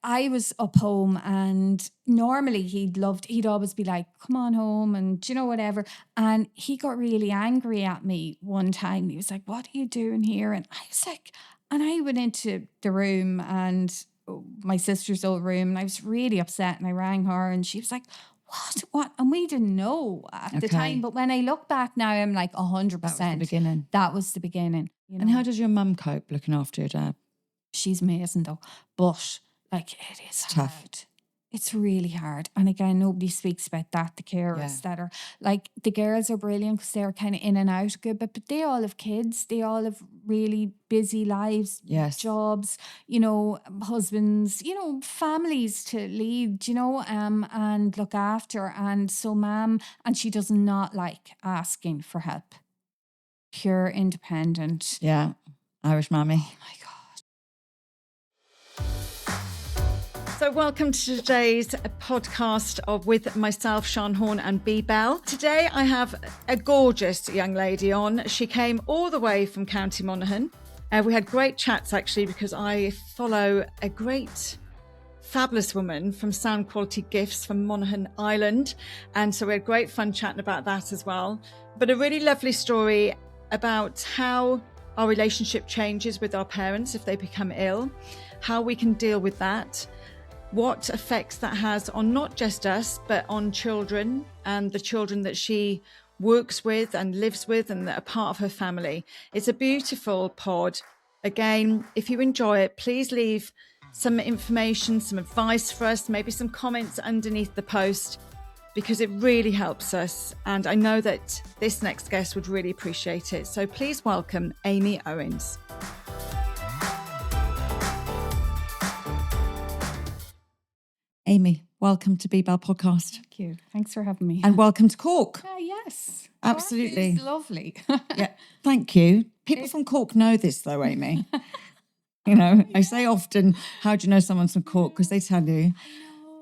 I was up home, and normally he'd always be like, come on home and, whatever. And he got really angry at me one time. He was like, what are you doing here? And I was like, and I went into the room, and my sister's old room, and I was really upset, and I rang her, and she was like, what? And we didn't know at the time. But when I look back now, I'm like 100%. That was the beginning. That was the beginning. And how does your mum cope looking after your dad? She's amazing though. But like, it is tough. hard. It's really hard. And again, nobody speaks about that. The carers that are like, the girls are brilliant because they're kind of in and out good, but they all have kids. They all have really busy lives, jobs, husbands, families to lead, and look after. And so Mum, and she does not like asking for help. Pure independent. Yeah. Irish mammy. Oh my God. So welcome to today's podcast with myself, Sian Horn, and B Bell. Today I have a gorgeous young lady on. She came all the way from County Monaghan. We had great chats actually, because I follow a great fabulous woman from Sound Quality Gifts from Monaghan Island. And so we had great fun chatting about that as well. But a really lovely story about how our relationship changes with our parents if they become ill, how we can deal with that, what effects that has on not just us, but on children and the children that she works with and lives with and that are part of her family. It's a beautiful pod. Again, if you enjoy it, please leave some information, some advice for us, maybe some comments underneath the post, because it really helps us. And I know that this next guest would really appreciate it. So please welcome Aimee Owens. Aimee, welcome to B Bell Podcast. Thank you. Thanks for having me. And welcome to Cork. Yes. Absolutely. It's lovely. Yeah, thank you. People from Cork know this though, Aimee. I say often, how do you know someone's from Cork? Because they tell you.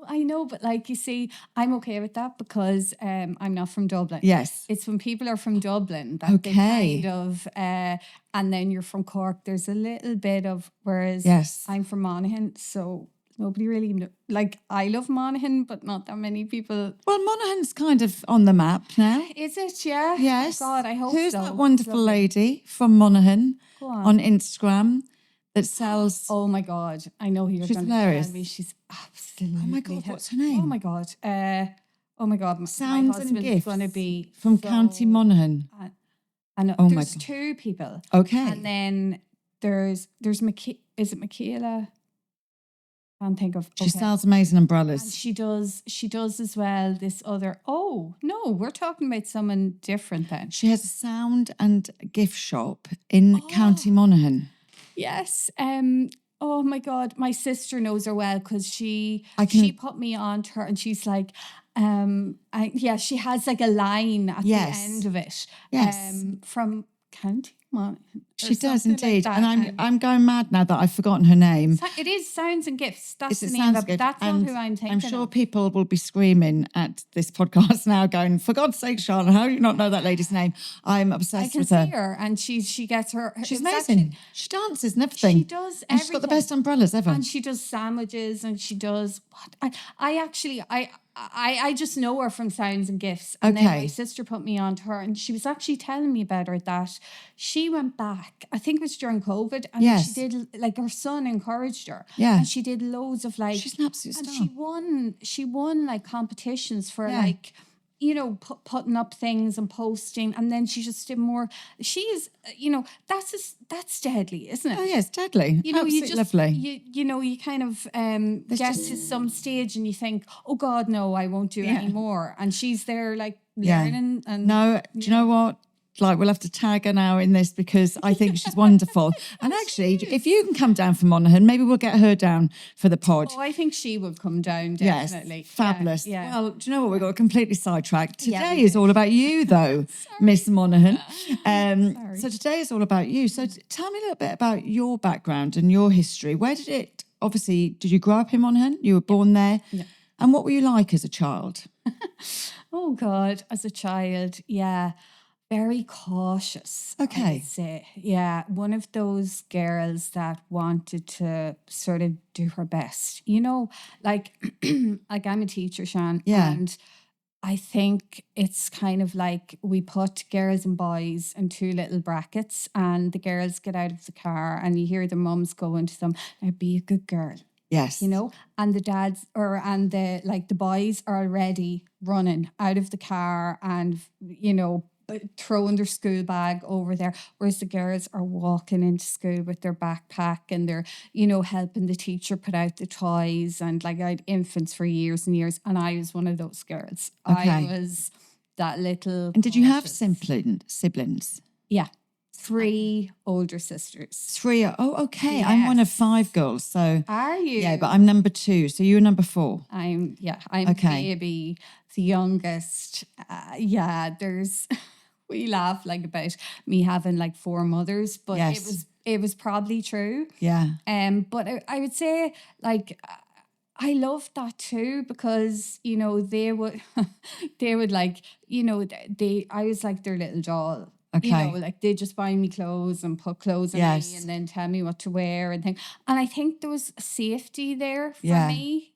I know, but like, you see, I'm okay with that because I'm not from Dublin. Yes. It's when people are from Dublin that they kind of, and then you're from Cork, there's a little bit of, whereas I'm from Monaghan, so nobody really like, I love Monaghan, but not that many people. Well, Monaghan's kind of on the map now. Is it? Yeah. Yes. Oh God, I hope Who's so. that wonderful lady from Monaghan on Instagram that sells? Oh my God, I know who you're going to tell me. She's absolutely. Oh my God, what's her name? Oh my God. Oh my God. Sounds my and Gifts. Going to be from County Monaghan. And there's two people. Okay. And then there's is it Michaela? I can't think of. She sells amazing umbrellas. And she does as well this other. Oh no, we're talking about someone different then. She has a sound and gift shop in County Monaghan. Yes. Oh my God, my sister knows her well because she put me on to her, and she's like, she has like a line at the end of it. Yes. From County Monaghan. She does indeed, like and I'm going mad now that I've forgotten her name. It is Sounds and Gifts. That's the name of it. That's not who I'm thinking. I'm sure people will be screaming at this podcast now, going, "For God's sake, Charlotte, how do you not know that lady's name?" I'm obsessed with her. I can see her, and she gets her. She's amazing. She dances and everything. She does everything. And she's got the best umbrellas ever. And she does sandwiches, and she does what? I just know her from Sounds and Gifts. And then my sister put me on to her, and she was actually telling me about her that she went back, I think it was during COVID, and she did, like, her son encouraged her. Yeah. And she did loads of, like, she's an absolute star. And she won like competitions for like, putting up things and posting, and then she just did more. She is, that's deadly, isn't it? Oh yes, deadly. Absolutely lovely. You kind of get to some stage and you think, oh God, no, I won't do it anymore. And she's there like learning. And no, do you know what? Like, we'll have to tag her now in this because I think she's wonderful. And actually, if you can come down from Monaghan, maybe we'll get her down for the pod. Oh, I think she would come down, definitely. Yes, fabulous. Yeah. Well, do you know what? We got completely sidetracked. Today is all about you, though, Miss Monaghan. So today is all about you. So tell me a little bit about your background and your history. Where did it, obviously, did you grow up in Monaghan? You were born there? Yeah. And what were you like as a child? Oh, God, as a child, yeah. Very cautious, I Okay. would say. Yeah, one of those girls that wanted to sort of do her best. Like like I'm a teacher, Shan, Yeah. and I think it's kind of like we put girls and boys in two little brackets, and the girls get out of the car and you hear the mums going to them, now be a good girl. Yes. And the dads and the boys are already running out of the car and throwing their school bag over there, whereas the girls are walking into school with their backpack and they're helping the teacher put out the toys. And like, I had infants for years and years, and I was one of those girls. Okay. I was that little. And did you have cautious. siblings? Yeah. 3 older sisters. 3. Oh, okay. I'm one of Yes. 5 girls. So Are you? yeah, but I'm number 2. So you're number 4. I'm Okay. baby, the youngest. There's we laugh like about me having like 4 mothers, but Yes. it was probably true. Yeah. But I would say like I loved that too, because they would like I was like their little doll. Okay. Like they just buy me clothes and put clothes on Yes. me and then tell me what to wear and things. And I think there was safety there for Yeah. me,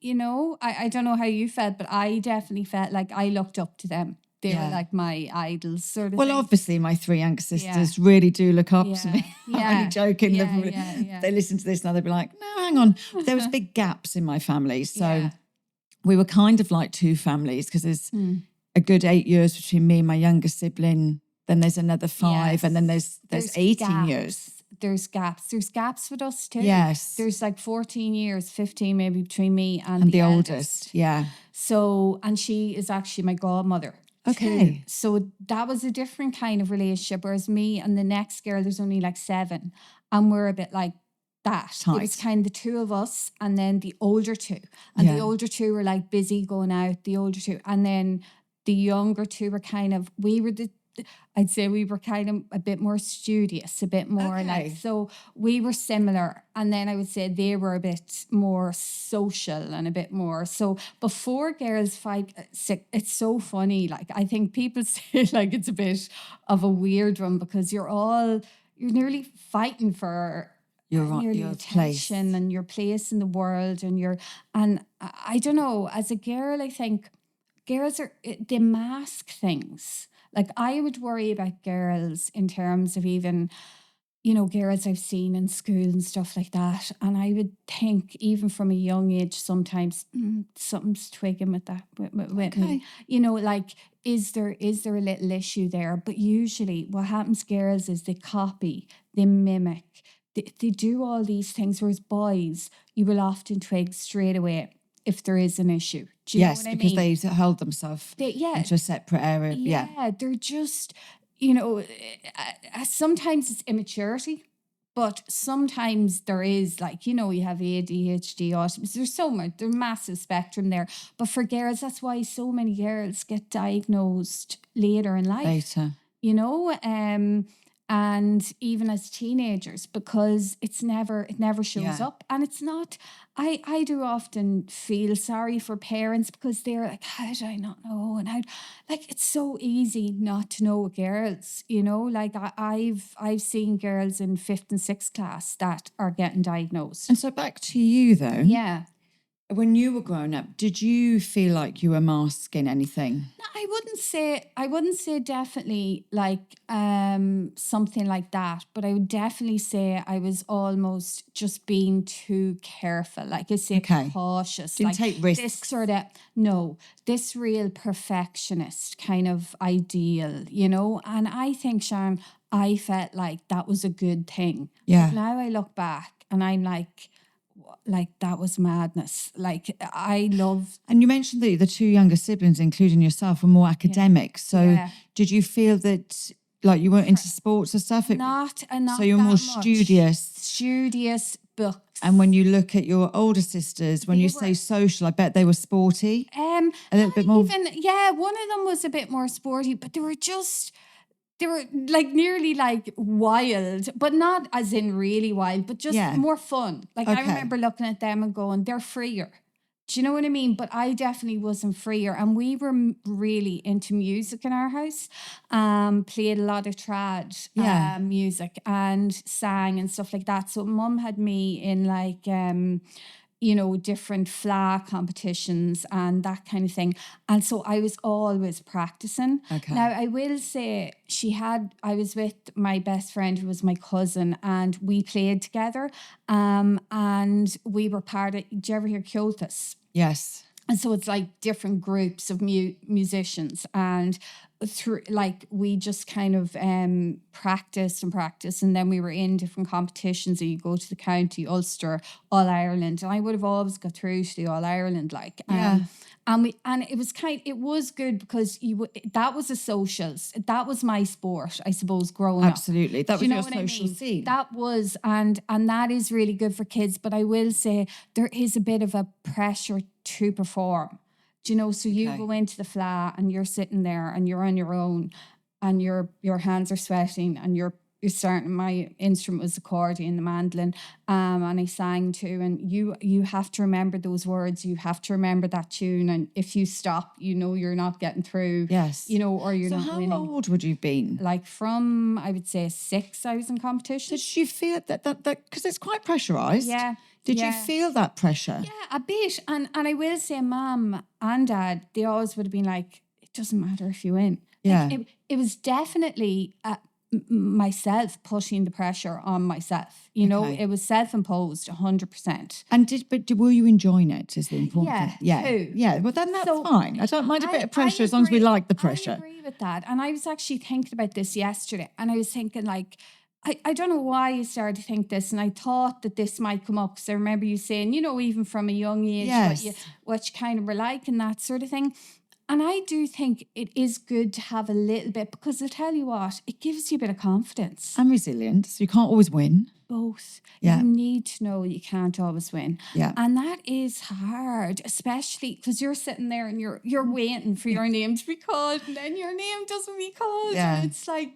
I don't know how you felt, but I definitely felt like I looked up to them. They were like my idols, sort of Well, thing. obviously, my 3 younger sisters really do look up to me. I'm Yeah. only joking. Yeah. They listen to this now, they'll be like, no, hang on. There was big gaps in my family. So Yeah. we were kind of like 2 families, because there's a good 8 years between me and my younger sibling. Then there's another 5, Yes. and then there's 18 gaps. years. There's gaps. There's gaps with us too. Yes. There's like 14 years, 15 maybe between me and the eldest. oldest. Yeah. So, and she is actually my godmother. Okay. Too. So that was a different kind of relationship. Whereas me and the next girl, there's only like 7. And we're a bit like that. Tight. It was kind of the 2 of us and then the older 2. And the older 2 were like busy going out, the older 2. And then the younger 2 were kind of, I'd say we were kind of a bit more studious, a bit more like, so we were similar. And then I would say they were a bit more social and a bit more. So before girls fight, it's so funny. Like, I think people say like it's a bit of a weird one, because you're nearly fighting for your attention place and your place in the world. And I don't know, as a girl, I think girls they mask things. Like, I would worry about girls in terms of even, girls I've seen in school and stuff like that. And I would think, even from a young age, sometimes something's twigging with that, with me. Like, is there a little issue there? But usually what happens, girls, is they copy, they mimic, they do all these things. Whereas boys, you will often twig straight away if there is an issue. Do you know what I mean? Because they hold themselves into a separate area. Yeah, they're just, sometimes it's immaturity, but sometimes there is, like, you have ADHD, autism. There's massive spectrum there. But for girls, that's why so many girls get diagnosed later in life. And even as teenagers, because it never shows up. And it's not, I do often feel sorry for parents, because they're like, how did I not know? And it's so easy not to know with girls, like I've seen girls in 5th and 6th class that are getting diagnosed. And so back to you though. Yeah. When you were growing up, did you feel like you were masking anything? No, I wouldn't say definitely like something like that, but I would definitely say I was almost just being too careful. Like I say, cautious. Didn't take risks. This real perfectionist kind of ideal, And I think, Sharon, I felt like that was a good thing. Yeah. But now I look back and I'm like that was madness. Like, I love. And you mentioned that the 2 younger siblings, including yourself, were more academic. So did you feel that like you weren't into sports or stuff? Not so you're more studious books. And when you look at your older sisters, when you say social, I bet they were sporty. A little bit more. One of them was a bit more sporty, but they were like nearly like wild, but not as in really wild, but just more fun. Like, I remember looking at them and going, they're freer. Do you know what I mean? But I definitely wasn't freer. And we were really into music in our house. Played a lot of trad music and sang and stuff like that. So mum had me in like... different FLA competitions and that kind of thing. And so I was always practicing. Okay. Now, I will say I was with my best friend who was my cousin, and we played together. And we were part of, do you ever hear Kyotas? Yes. And so it's like different groups of musicians, and through like we just kind of practiced, and then we were in different competitions. So you go to the county, Ulster, All Ireland, and I would have always got through to the All Ireland, like and it was good because that was a socials. That was my sport, I suppose, growing up. Absolutely. That was your social scene. That was, and that is really good for kids. But I will say there is a bit of a pressure to perform. Do you know? So you go into the FLA and you're sitting there and you're on your own, and your hands are sweating, and you're starting. My instrument was accordion, the mandolin, and I sang too. And you have to remember those words. You have to remember that tune. And if you stop, you're not getting through. Yes. Or you're not winning. So how old would you have been? Like from, I would say 6, I was in competition. Did you feel that because it's quite pressurised? Yeah. Did you feel that pressure? Yeah, a bit. And I will say, Mum and Dad, they always would have been like, it doesn't matter if you win. Yeah. Like, it was definitely myself pushing the pressure on myself. It was self-imposed 100%. And were you enjoying it is the important thing? Yeah. Too. Yeah. Well, then that's fine. I don't mind a bit of pressure as long as we like the pressure. I agree with that. And I was actually thinking about this yesterday, and I was thinking like, I don't know why I started to think this, and I thought that this might come up because I remember you saying, even from a young age, what you kind of were like and that sort of thing. And I do think it is good to have a little bit, because I tell you what, it gives you a bit of confidence. And resilience. You can't always win. Both. Yeah. You need to know you can't always win. Yeah. And that is hard, especially because you're sitting there and you're waiting for your name to be called, and then your name doesn't be called. Yeah. And it's like,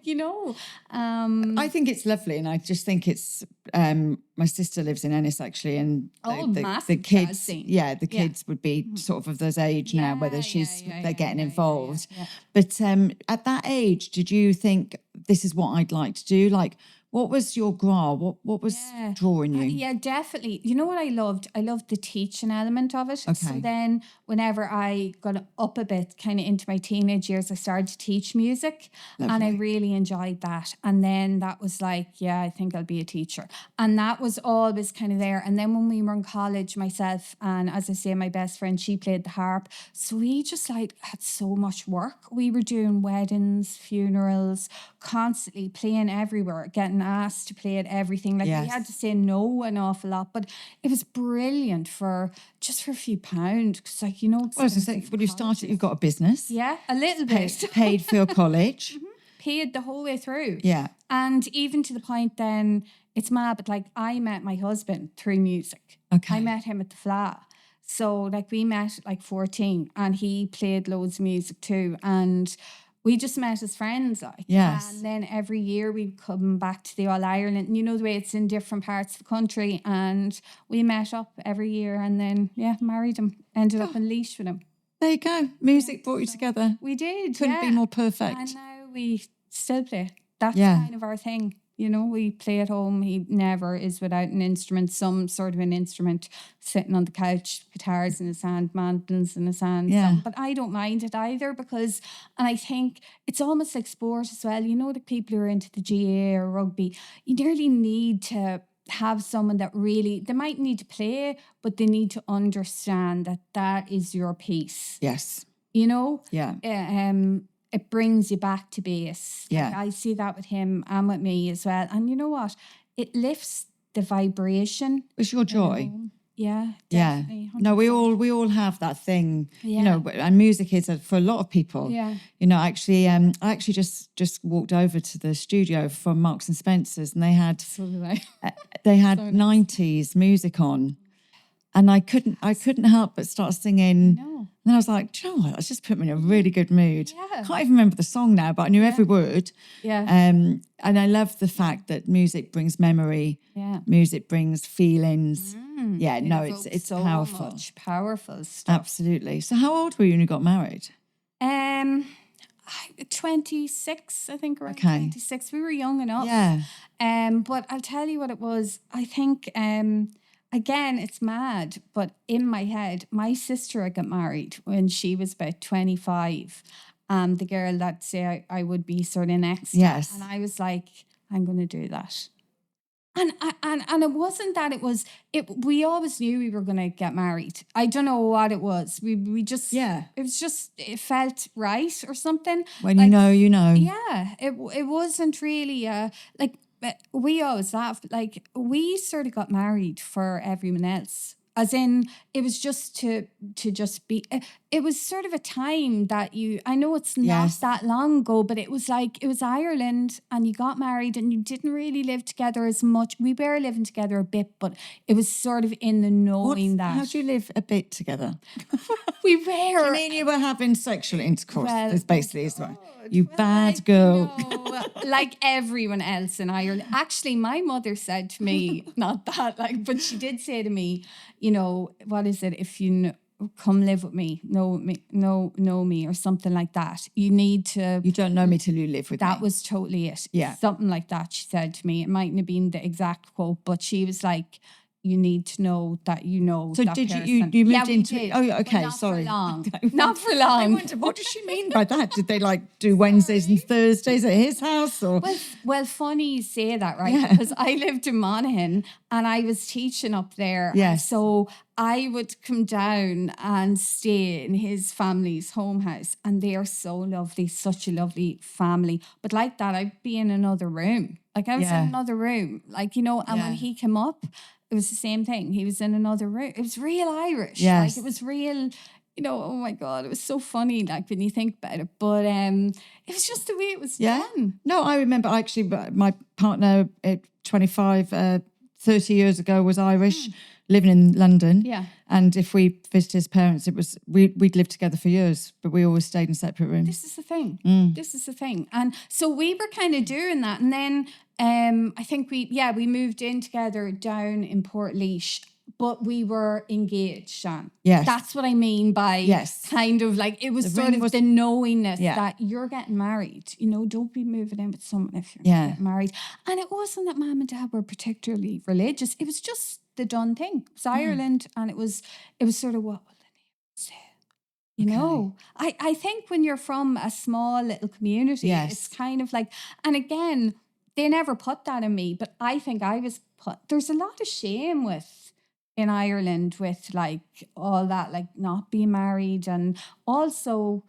I think it's lovely, and I just think it's my sister lives in Ennis actually, and the kids the kids would be sort of those age now, whether they're getting involved. Yeah. But at that age, did you think this is what I'd like to do? Like, what was your goal? What was drawing you? Yeah, definitely. You know what I loved? I loved the teaching element of it. Okay. So then whenever I got up a bit, kind of into my teenage years, I started to teach music. Lovely. And I really enjoyed that. And then that was like, I think I'll be a teacher. And that was always kind of there. And then when we were in college, myself and, as I say, my best friend, she played the harp. So we just like had so much work. We were doing weddings, funerals, constantly playing everywhere, getting asked to play at everything. Like we had to say no an awful lot, but it was brilliant for a few pounds. Because like, when you started, you've got a business. Yeah, a little bit. Paid for your college. Paid the whole way through. Yeah. And even to the point then, it's mad, but like I met my husband through music. Okay. I met him at the FLA. So like we met at like 14, and he played loads of music too. And we just met as friends, like. Yes. And then every year we'd come back to the All Ireland. And the way it's in different parts of the country. And we met up every year, and then, married him. Ended up in Laois with him. There you go. Music brought you together. We did. Couldn't be more perfect. And now we still play. That's kind of our thing. We play at home. He never is without an instrument, some sort of an instrument, sitting on the couch, guitars in his hand, mandolins in his hand. Yeah. But I don't mind it either, because, and I think it's almost like sport as well. The people who are into the GA or rugby, you nearly need to have someone that really, they might need to play, but they need to understand that is your piece. Yes. Yeah. It brings you back to base. Yeah. Like I see that with him and with me as well. And you know what? It lifts the vibration. It's your joy. Yeah, definitely. 100%. No, we all have that thing. Yeah. And music is for a lot of people. Yeah. Actually, I actually just walked over to the studio from Marks and Spencer's, and they had So did I. they had 90s music on. And I couldn't help but start singing. No. And then I was like, do you know what? That's just put me in a really good mood. Yeah. I can't even remember the song now, but I knew every word. Yeah. And I love the fact that music brings memory. Yeah. Music brings feelings. Yeah, no, it's so powerful. Powerful stuff. Absolutely. So how old were you when you got married? 26, I think, around 26. We were young enough. Yeah. But I'll tell you what it was. I think, again, it's mad, but in my head, my sister got married when she was about 25. The girl that say I would be sort of next to. Yes. And I was like, I'm going to do that. And it wasn't that we always knew we were going to get married. I don't know what it was. We just, it was just, it felt right or something. When you know, you know. Yeah. It wasn't really, we always laughed. Like, we sort of got married for everyone else. As in, it was just to just be, it was sort of a time that I know it's not that long ago, but it was Ireland and you got married and you didn't really live together as much. We were living together a bit, but it was sort of in the knowing that. How do you live a bit together? We were. Do you mean you were having sexual intercourse? That's basically is right. You bad girl. No, like everyone else in Ireland. Actually, my mother said to me, not that, but she did say to me, what is it? If you come live with me, know me, or something like that. You need to. You don't know me till you live with me. That was totally it. Yeah, something like that. She said to me. It mightn't have been the exact quote, but she was like, you need to know that you know. So that did person. you moved into? Did, Oh, okay. not Sorry. For long. Not for long. I wonder, what does she mean by that? Did they do Wednesdays and Thursdays at his house, or? Well, funny you say that, right? Because I lived in Monaghan and I was teaching up there. Yes. So I would come down and stay in his family's home house, and they are so lovely, such a lovely family. But like that, I'd be in another room. Like I was in another room, and when he came up, it was the same thing. He was in another room. It was real Irish. Yes. It was real, oh my God, it was so funny, when you think about it. But it was just the way it was done. No, I remember actually my partner at 25, 30 years ago was Irish, living in London. Yeah. And if we visited his parents, we'd lived together for years, but we always stayed in separate rooms. This is the thing. This is the thing. And so we were kind of doing that. And then I think we moved in together down in Portlaoise, but we were engaged, Sean. Yes. That's what I mean by kind of it was the knowingness that you're getting married. Don't be moving in with someone if you're getting married. And it wasn't that mom and dad were particularly religious. It was just the done thing. It was Ireland, and it was sort of what will the neighbours say? I think when you're from a small little community, it's kind of and again, they never put that in me, but I think I was there's a lot of shame in Ireland with all that, not being married, and also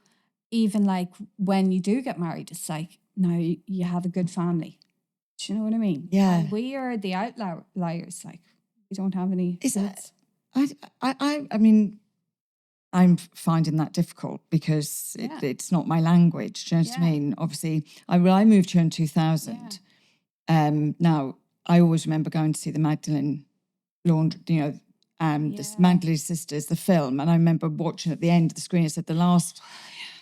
even when you do get married, it's now you have a good family. Do you know what I mean? Yeah. And we are the outliers, we don't have any. Is that? I mean, I'm finding that difficult because it's not my language. Do you know what I mean? Obviously, I moved here in 2000. Now, I always remember going to see the Magdalene Laundry, the Magdalene Sisters, the film, and I remember watching at the end of the screen, it said the last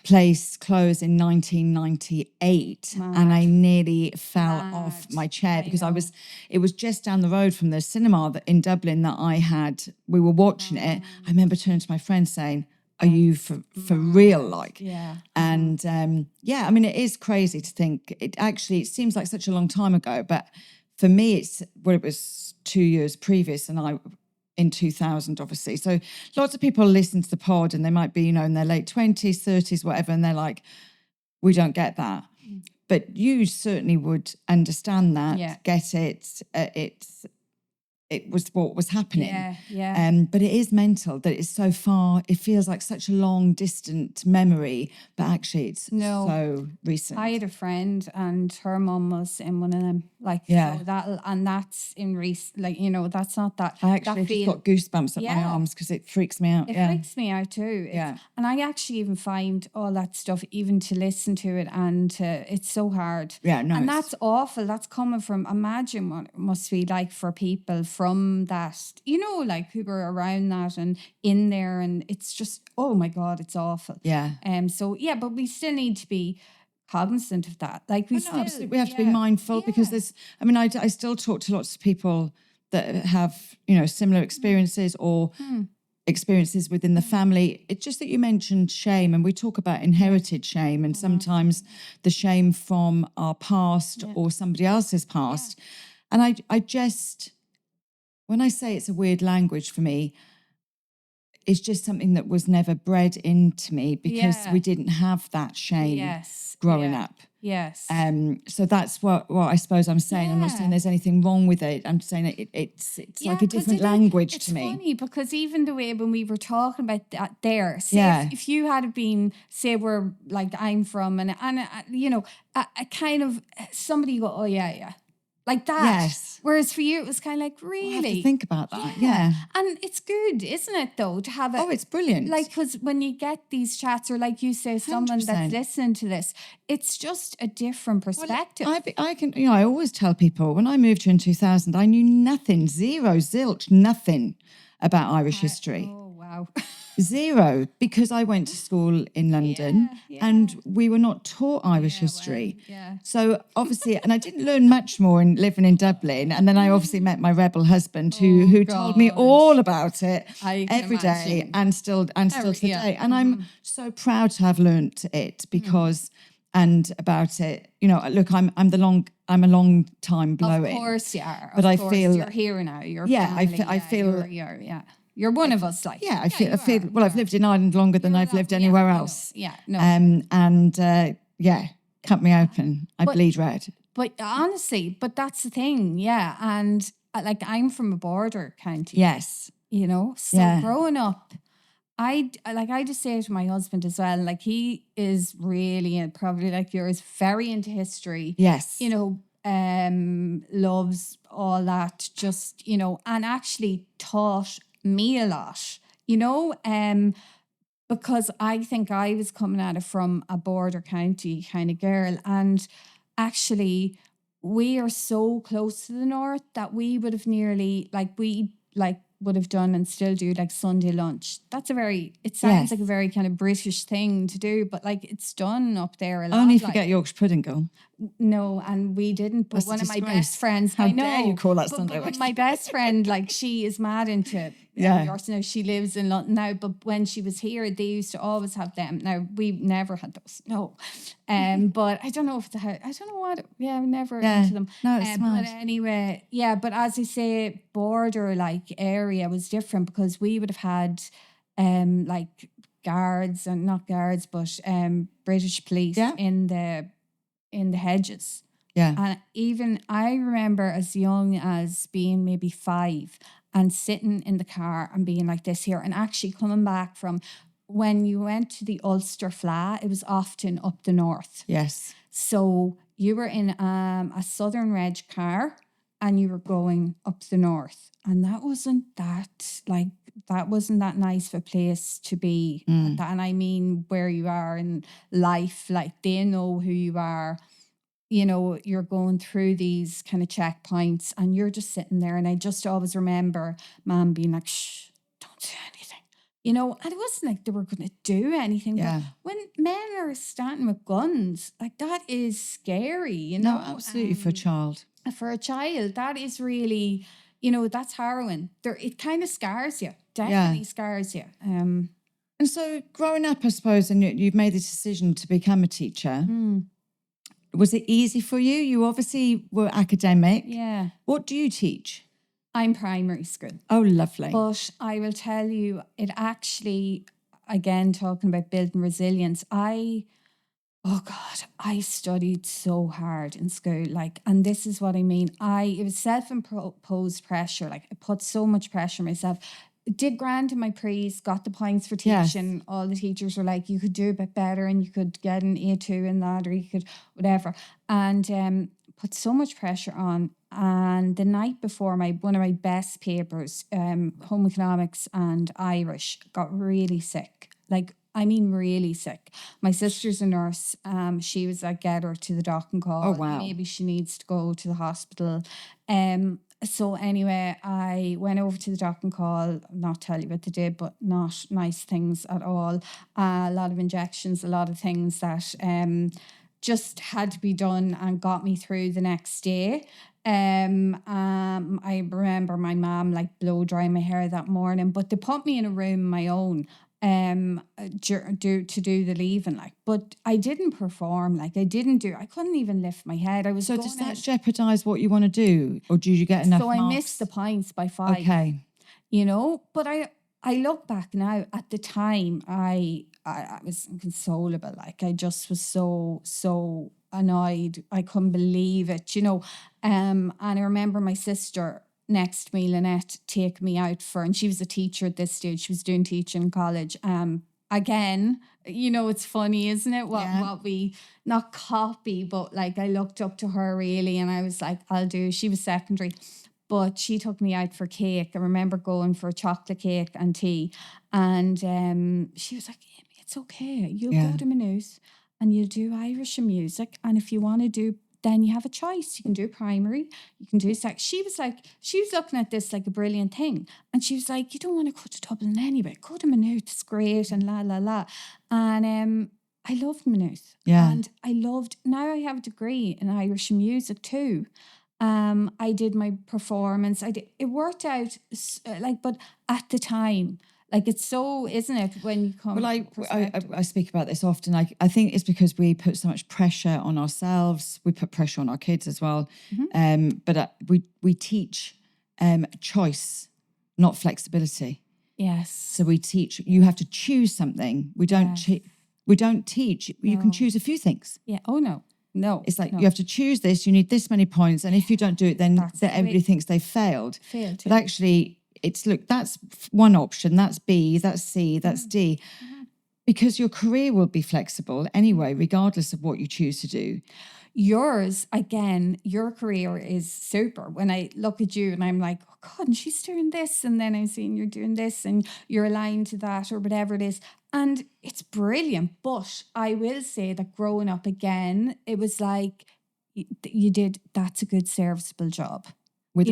place closed in 1998, and I nearly fell off my chair because it was just down the road from the cinema in Dublin that we were watching it. I remember turning to my friend saying, are you for real? And I mean, it is crazy to think it seems like such a long time ago, but for me it was 2 years previous, and in 2000, obviously. So lots of people listen to the pod and they might be, in their late 20s, 30s, whatever, and they're like, we don't get that. But you certainly would understand that, get it. It was what was happening. But it is mental that it's so far. It feels like such a long, distant memory, but actually it's so recent. I had a friend, and her mum was in one of them. That's in recent. That's not that. I actually just got goosebumps at my arms because it freaks me out. It freaks me out too. And I actually even find all that stuff, even to listen to it, and it's so hard. And that's awful. That's coming from. Imagine what it must be like for people from that, who were around that and in there, and it's just, oh my God, it's awful. But we still need to be cognizant of that. We have to be mindful because I still talk to lots of people that have, similar experiences or experiences within the family. It's just that you mentioned shame, and we talk about inherited shame, and sometimes the shame from our past or somebody else's past. And I just, when I say it's a weird language for me, it's just something that was never bred into me because we didn't have that shame growing up. Yes. So that's what I suppose I'm saying. I'm not saying there's anything wrong with it. I'm saying it's like a different language to me. It's funny because even the way when we were talking about that there, say if you had been, say where like I'm from and a kind of somebody go, oh yeah. Like that. Yes. Whereas for you, it was kind of like, really? I have to think about that. Yeah. And it's good, isn't it, though, to have it? Oh, it's brilliant. Like, because when you get these chats, or like you say, someone 100%. That's listening to this, it's just a different perspective. Well, I can, I always tell people, when I moved here in 2000, I knew nothing, zero, zilch, nothing about Irish history. Oh, wow. Zero, because I went to school in London and we were not taught Irish history. So obviously, and I didn't learn much more in living in Dublin. And then I obviously met my rebel husband who told me all about it every day and still today. And I'm so proud to have learnt it because and about it. Look, I'm a long time blowing. Of course you are. But I feel you're here now. You're family, I feel you're one of us, like. Yeah, I feel. Well, I've lived in Ireland longer than I've lived anywhere else. Cut me open. I bleed red. But honestly, that's the thing, and like I'm from a border county. Yes. So growing up, I just say to my husband as well, like he is really, and probably like yours, very into history. Yes. Loves all that, just, and actually taught me a lot, because I think I was coming at it from a border county kind of girl, and actually we are so close to the north that we would have nearly would have done and still do like Sunday lunch. It sounds like a very kind of British thing to do, but like it's done up there a lot. Only forget Yorkshire pudding, girl. No, and we didn't. But one of my best friends, How dare you call that Sunday lunch? My best friend, like she is mad into Yorkshire now. She lives in London now, but when she was here, they used to always have them. Now we never had those. No, but I don't know if I don't know what. Yeah, we never into them. No, it's mad. But anyway, but as I say, border like area was different because we would have had like guards and not guards, but British police in the hedges. Yeah. And even I remember as young as being maybe 5 and sitting in the car and being like this here, and actually coming back from when you went to the Ulster Fleadh, it was often up the north. Yes. So you were in a Southern Reg car and you were going up the north, and that wasn't that nice of a place to be. And I mean where you are in life, like they know who you are. You're going through these kind of checkpoints and you're just sitting there. And I just always remember Mom being like, shh, don't say anything. And it wasn't like they were going to do anything. Yeah. But when men are standing with guns, like that is scary, No, absolutely, for a child. For a child, that is really, that's harrowing. It kind of scars you, definitely scars you. And so growing up, I suppose, and you've made the decision to become a teacher. Was it easy for you? You obviously were academic. Yeah. What do you teach? I'm primary school. Oh, lovely. But I will tell you, it actually, again, talking about building resilience, I studied so hard in school. And this is what I mean. It was self-imposed pressure. I put so much pressure on myself. Did grand in my prees, got the points for teaching. Yes. All the teachers were like, you could do a bit better and you could get an A2 in that, or you could whatever. And put so much pressure on. And the night before one of my best papers, home economics and Irish, got really sick. Really sick. My sister's a nurse. She was like, get her to the doc and call. Oh, wow. Maybe she needs to go to the hospital. So anyway, I went over to the doc and call, not tell you what they did, but not nice things at all. A lot of injections, a lot of things that just had to be done and got me through the next day. I remember my mom like blow drying my hair that morning, but they put me in a room of my own to do the leaving, like, but I didn't perform, like I couldn't even lift my head. I was so does that jeopardize what you want to do, or do you get enough so I marks? missed the points by 5. Okay. You know, but I look back now. At the time, I was inconsolable. Like I just was so annoyed. I couldn't believe it, you know. And I remember my sister next to me, Lynette, take me out and she was a teacher at this stage. She was doing teaching in college. Again, you know, it's funny, isn't it? What we not copy, but like I looked up to her really, and I was like, I'll do. She was secondary. But she took me out for cake. I remember going for a chocolate cake and tea. And she was like, Aimee, it's okay. You'll go to Maynooth and you'll do Irish and music. And if you want to do, then you have a choice. You can do primary, you can do sex. She was looking at this like a brilliant thing. And she was like, you don't want to go to Dublin anyway. Go to Maynooth, it's great and la, la, la. And I loved Maynooth. Yeah. And now I have a degree in Irish and music too. I did my performance. It worked out but at the time, like it's so, isn't it? When you come, well, I speak about this often. I think it's because we put so much pressure on ourselves. We put pressure on our kids as well. But we teach choice, not flexibility. Yes. So we teach you have to choose something. We don't teach. No. You can choose a few things. Yeah. Oh no. No, it's like you have to choose this. You need this many points, and if you don't do it, then everybody thinks they failed. But actually, that's one option. That's B. That's C. That's D. Because your career will be flexible anyway, regardless of what you choose to do. Yours, again, your career is super. When I look at you and I'm like, oh God, and she's doing this, and then I'm seeing you're doing this, and you're aligned to that, or whatever it is. And it's brilliant. But I will say that growing up again, it was like that's a good serviceable job. With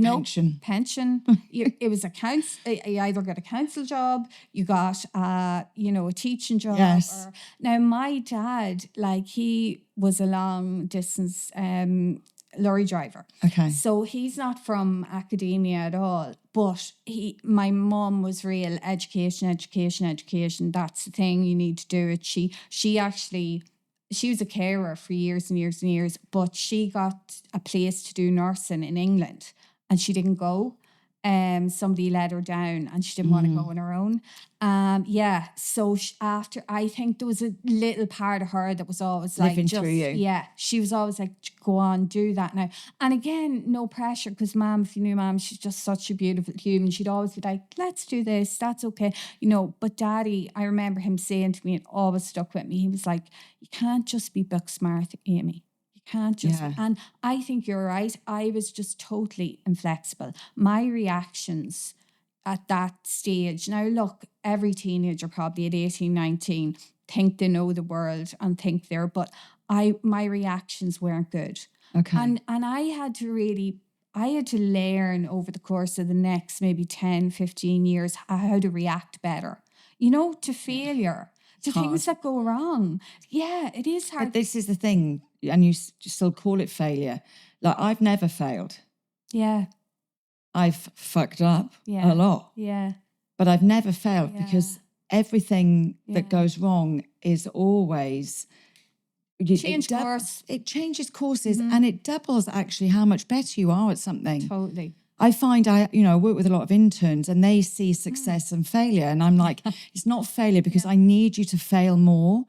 pension. It was you either got a council job, you got a teaching job. Yes. Now my dad, like he was a long distance lorry driver. Okay. So he's not from academia at all. But my mum was real education. That's the thing, you need to do it. She was a carer for years and years and years, but she got a place to do nursing in England. And she didn't go. Somebody let her down and she didn't want to go on her own. So after, I think there was a little part of her that was always living through you. Yeah, she was always like, go on, do that now. And again, no pressure, because Mum, if you knew Mum, she's just such a beautiful human. She'd always be like, let's do this, that's okay. But Daddy, I remember him saying to me, it always stuck with me. He was like, you can't just be book smart, Aimee. Can't just and I think you're right. I was just totally inflexible. My reactions at that stage, now look, every teenager probably at 18, 19 think they know the world and think but my reactions weren't good. Okay. And I had to learn over the course of the next maybe 10, 15 years how to react better, to failure. To things that go wrong. Yeah, it is hard. But this is the thing, and you still call it failure. Like, I've never failed. Yeah. I've fucked up a lot. Yeah. But I've never failed because everything that goes wrong is always... It changes courses and it doubles actually how much better you are at something. Totally. I find I work with a lot of interns and they see success and failure. And I'm like, it's not failure because I need you to fail more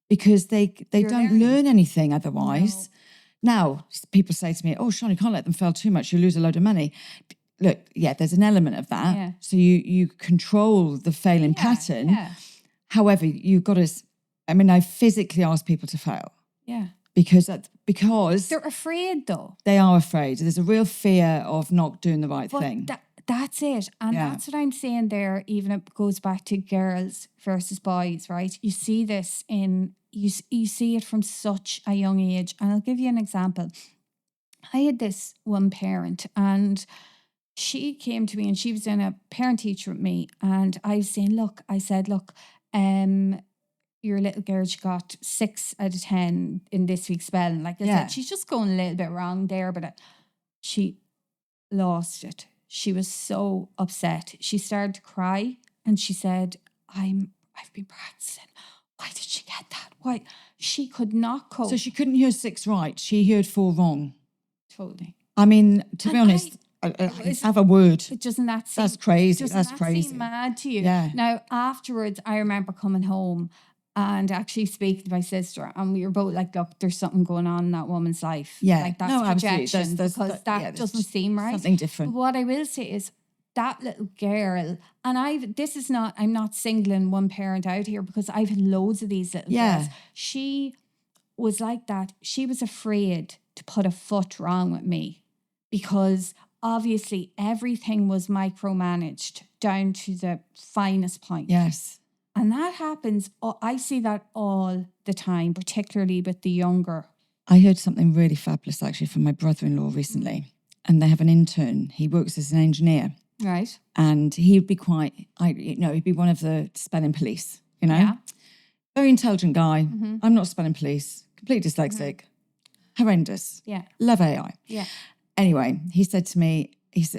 because they don't learn anything otherwise. No. Now, people say to me, oh, Sean, you can't let them fail too much. You lose a load of money. Look, there's an element of that. Yeah. So you control the failing pattern. Yeah. However, you've got to, I physically ask people to fail. Yeah. Because they're afraid, though. They are afraid. There's a real fear of not doing the right thing. That's it. And that's what I'm saying there. Even it goes back to girls versus boys, right? You see this you see it from such a young age. And I'll give you an example. I had this one parent and she came to me and she was in a parent teacher with me. And I was saying, look, your little girl, she got 6 out of 10 in this week's spelling. Like I said, she's just going a little bit wrong there, but she lost it. She was so upset. She started to cry and she said, I've been practicing. Why did she get that? Why? She could not cope. So she couldn't hear 6 right. She heard 4 wrong. Totally. I mean, to be honest, have a word. Doesn't that seem... That's crazy. Doesn't that crazy. Seem mad to you? Yeah. Now, afterwards, I remember coming home and actually speaking to my sister, and we were both like, look, there's something going on in that woman's life. Yeah. Like, that's projection, because that doesn't seem right. Something different. But what I will say is that little girl, and I'm not singling one parent out here, because I've had loads of these little girls. She was like that. She was afraid to put a foot wrong with me, because obviously everything was micromanaged down to the finest point. Yes. And that happens, I see that all the time, particularly with the younger. I heard something really fabulous actually from my brother-in-law recently, and they have an intern. He works as an engineer. Right. And he'd be he'd be one of the spelling police, you know? Yeah. Very intelligent guy. Mm-hmm. I'm not spelling police. Completely dyslexic. Mm-hmm. Horrendous. Yeah. Love AI. Yeah. Anyway, he said to me,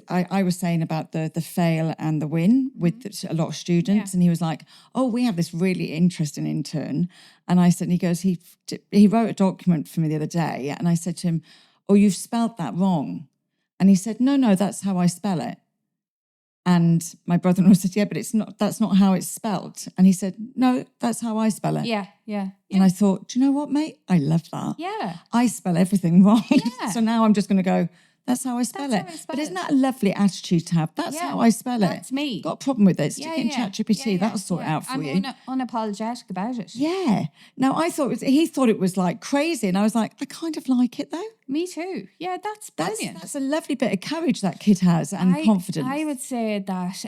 I was saying about the fail and the win with a lot of students. And he was like, oh, we have this really interesting intern. And I said, and he goes, he wrote a document for me the other day. And I said to him, oh, you've spelt that wrong. And he said, no, that's how I spell it. And my brother-in-law said, yeah, but that's not how it's spelt. And he said, no, that's how I spell it. Yeah. And I thought, do you know what, mate? I love that. Yeah. I spell everything wrong. Yeah. So now I'm just going to go, that's how I spell it. But isn't that a lovely attitude to have? That's how I spell it. That's me. Got a problem with it? Stick it in ChatGPT. That'll sort it out for you. I'm unapologetic about it. Yeah. Now, he thought it was like crazy. And I was like, I kind of like it though. Me too. Yeah, that's brilliant. That's a lovely bit of courage that kid has and confidence. I would say that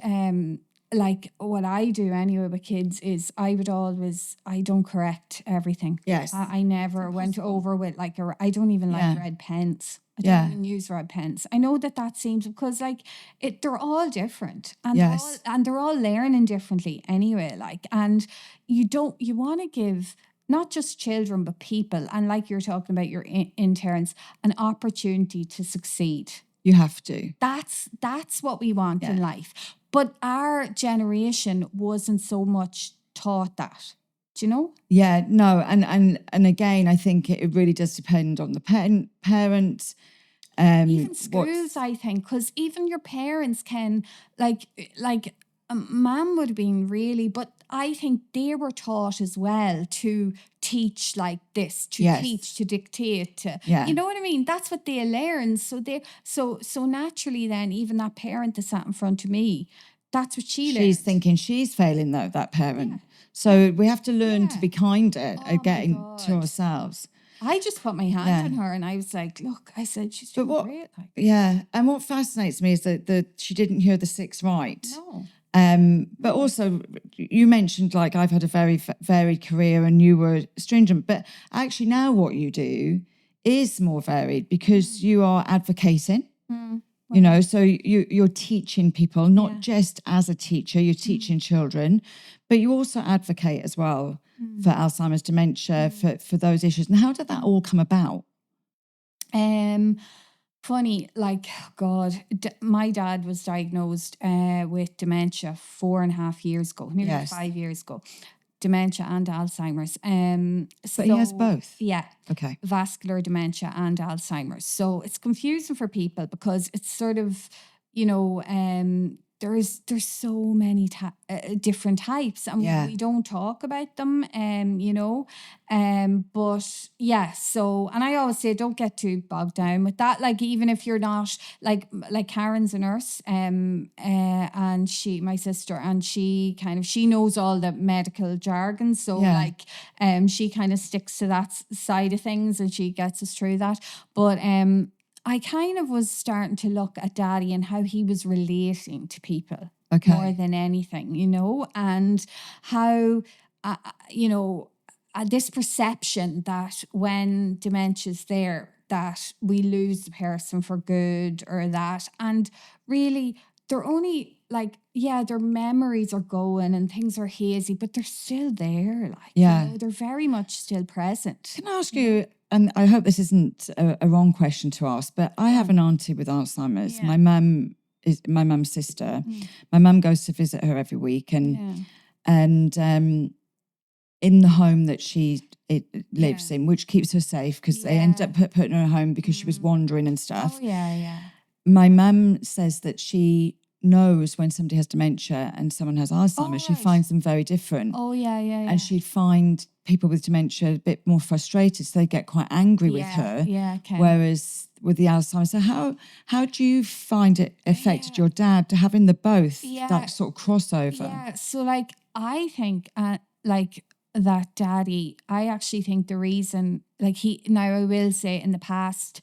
like what I do anyway with kids is I don't correct everything. Yes. I never went over with I don't even like red pens. I don't even use red pens. I know that seems, because they're all different and they're all learning differently anyway. And you want to give not just children but people, and like you're talking about your interns, an opportunity to succeed. You have to. That's what we want in life. But our generation wasn't so much taught that. Do you know? Yeah, no. And again, I think it really does depend on the parent. Even schools, I think, because even your parents can, Mum would have been really, but I think they were taught as well to teach like this, to teach, to dictate, you know what I mean? That's what they learn. So so naturally then, even that parent that sat in front of me, that's what she learned. She's thinking she's failing though, that parent. Yeah. So we have to learn to be kinder at getting to ourselves. I just put my hand on her and I was like, look, I said, she's doing great. Yeah. And what fascinates me is that she didn't hear the 6 right. No. But also you mentioned I've had a very varied career and you were stringent, but actually now what you do is more varied because you are advocating, you know, so you're teaching people, not just as a teacher, you're teaching children, but you also advocate as well for Alzheimer's, dementia, for those issues. And how did that all come about? Funny, my dad was diagnosed with dementia 4.5 years ago, nearly 5 years ago. Dementia and Alzheimer's. But he has both? Yeah. Okay. Vascular dementia and Alzheimer's. So it's confusing for people because it's sort of, you know, there's so many different types and we don't talk about them, you know, but yeah, so, and I always say don't get too bogged down with that, even if you're not, like Karen's a nurse, and my sister, and she knows all the medical jargon, so she kind of sticks to that side of things and she gets us through that, but I kind of was starting to look at Daddy and how he was relating to people more than anything, you know, and how, you know, this perception that when dementia's there, that we lose the person for good or that. And really, they're only their memories are going and things are hazy, but they're still there. They're very much still present. Can I ask you, and I hope this isn't a wrong question to ask, but I have an auntie with Alzheimer's. Yeah. My mum is my mum's sister. My mum goes to visit her every week, and in the home that she lives in, which keeps her safe because they ended up putting her home because she was wandering and stuff. Oh, yeah. My mum says that she knows when somebody has dementia and someone has Alzheimer's. Right. She finds them very different. Oh, yeah. And she'd find people with dementia a bit more frustrated, so they get quite angry with her. Yeah, okay. Whereas with the Alzheimer's, so how do you find it affected your dad to having the both, that sort of crossover? Yeah, so I think that daddy, I actually think the reason, I will say in the past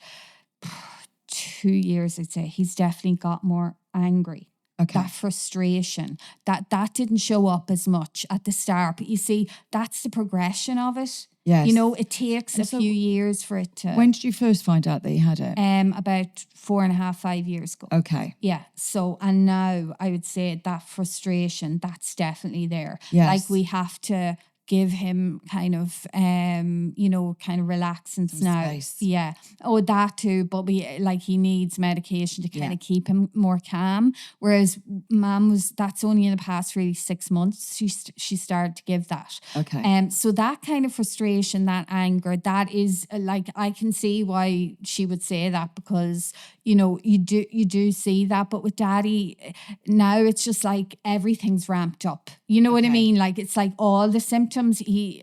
2 years, I'd say he's definitely got more angry. Okay. That frustration, that didn't show up as much at the start. But you see, that's the progression of it. Yes. It takes a few years for it to... When did you first find out that you had it? About 4.5, 5 years ago. Okay. Yeah. So, and now I would say that frustration, that's definitely there. Yes. We have to give him kind of relaxants now. Space. Yeah. Oh, that too. But he needs medication to kind of keep him more calm. Whereas Mum that's only in the past really 6 months she started to give that. Okay. So that kind of frustration, that anger, that is I can see why she would say that, because you do see that. But with Daddy now, it's just everything's ramped up. You know what I mean? It's all the symptoms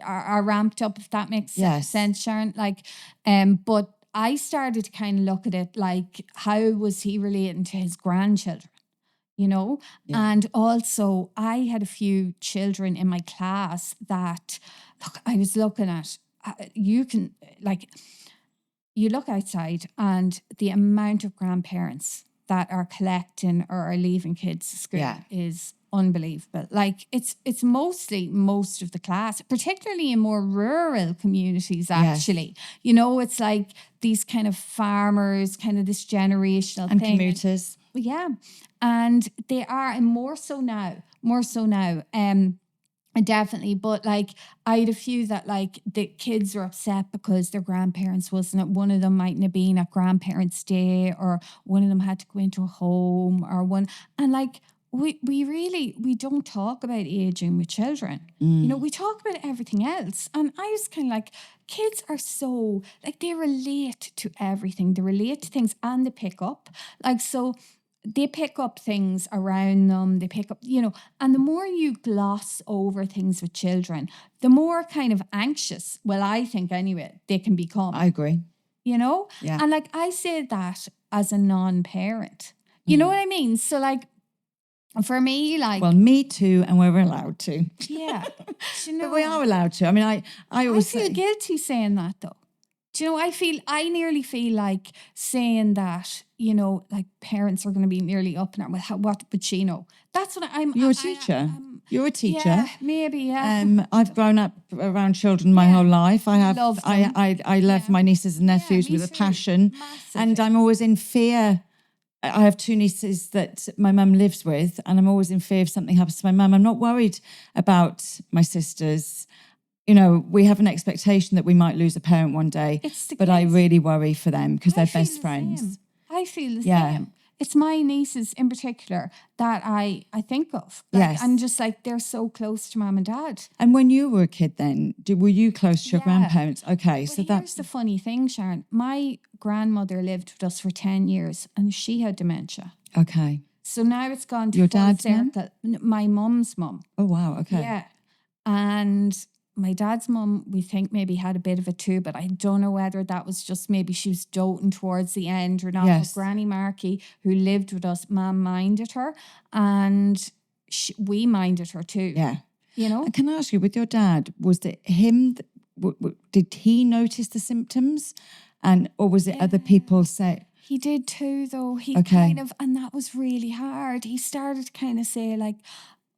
are ramped up, if that makes sense, Sharon. But I started to kind of look at it how was he relating to his grandchildren? And also I had a few children in my class that, I was looking at, you look outside and the amount of grandparents that are collecting or are leaving kids to school is unbelievable. It's mostly most of the class, particularly in more rural communities, actually. It's these kind of farmers, kind of this generational and thing. commuters. Yeah. And they are, and more so now. Definitely. But I had a few that the kids were upset because their grandparents wasn't, one of them mightn't have been at grandparents' day, or one of them had to go into a home, or one, and we don't talk about aging with children. We talk about everything else. And I was kind of kids are so, they relate to everything. They relate to things and they pick up. So they pick up things around them. They pick up, and the more you gloss over things with children, the more kind of anxious, well, I think anyway, they can become. I agree. Yeah. And I say that as a non-parent. You know what I mean? So for me, well, me too, and we're allowed to. Yeah. But we are allowed to. I mean, I always feel guilty saying that, though. Do you know, I nearly feel saying that, parents are going to be nearly up in arms. What would she know? That's what I'm... You're a teacher. You're a teacher. Yeah, maybe, yeah. I've grown up around children my whole life. I love my nieces and nephews with a passion. Massively. And I'm always in fear. I have 2 nieces that my mum lives with, and I'm always in fear if something happens to my mum. I'm not worried about my sisters. We have an expectation that we might lose a parent one day, but I really worry for them because they're best friends. I feel the same. It's my nieces in particular that I think of. Yes. And just they're so close to mum and dad. And when you were a kid then, were you close to your grandparents? Okay. But here's the funny thing, Sharon. My grandmother lived with us for 10 years and she had dementia. Okay. So now it's gone to your dad's circle. My mum's mum. Oh, wow. Okay. Yeah. And my dad's mum, we think maybe had a bit of it too, but I don't know whether that was just maybe she was doting towards the end or not. Yes. But Granny Markey, who lived with us, Mum minded her, and we minded her too. Yeah. And can I ask you, with your dad, was it him? Did he notice the symptoms, or was it other people say? He did too, though. He kind of, and that was really hard. He started to kind of say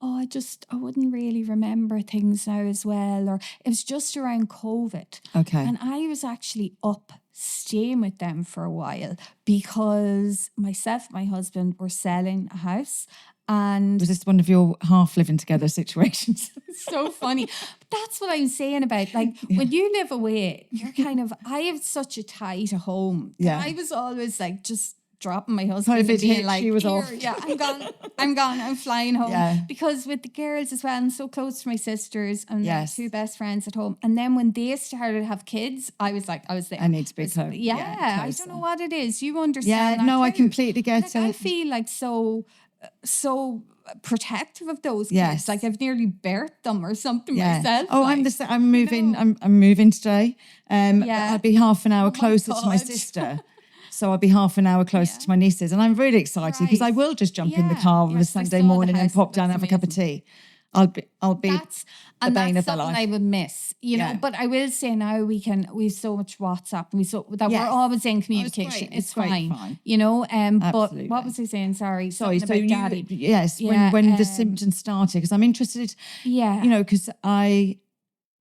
I wouldn't really remember things now as well. Or it was just around COVID. Okay. And I was actually up staying with them for a while because myself and my husband were selling a house And was this one of your half living together situations? It's so funny. But that's what I'm saying about, like, when you live away, you're kind of, I have such a tie to home. Yeah. I was always like, just dropping my husband and being like, she was off. Yeah, I'm gone, I'm flying home. Yeah. Because with the girls as well, I'm so close to my sisters and my two best friends at home. And then when they started to have kids, I was there. I need to be close. Yeah, I don't know what it is. You understand that no, too. I completely get it. I feel like so protective of those kids. Yes. Like I've nearly birthed them or something myself. Oh, like, I'm moving. You know? I'm moving today. I'll be half an hour closer to my God. sister. So I'll be half an hour closer to my nieces. And I'm really excited because I will just jump in the car on a Sunday morning and pop down and have a cup of tea. I'll be that's the bane of their something life. I would miss, you know. But I will say now we have so much WhatsApp and we're always in communication. It's fine, you know. But what was I saying? Sorry, so Daddy. Yes, when the symptoms started, because I'm interested. Yeah, you know, because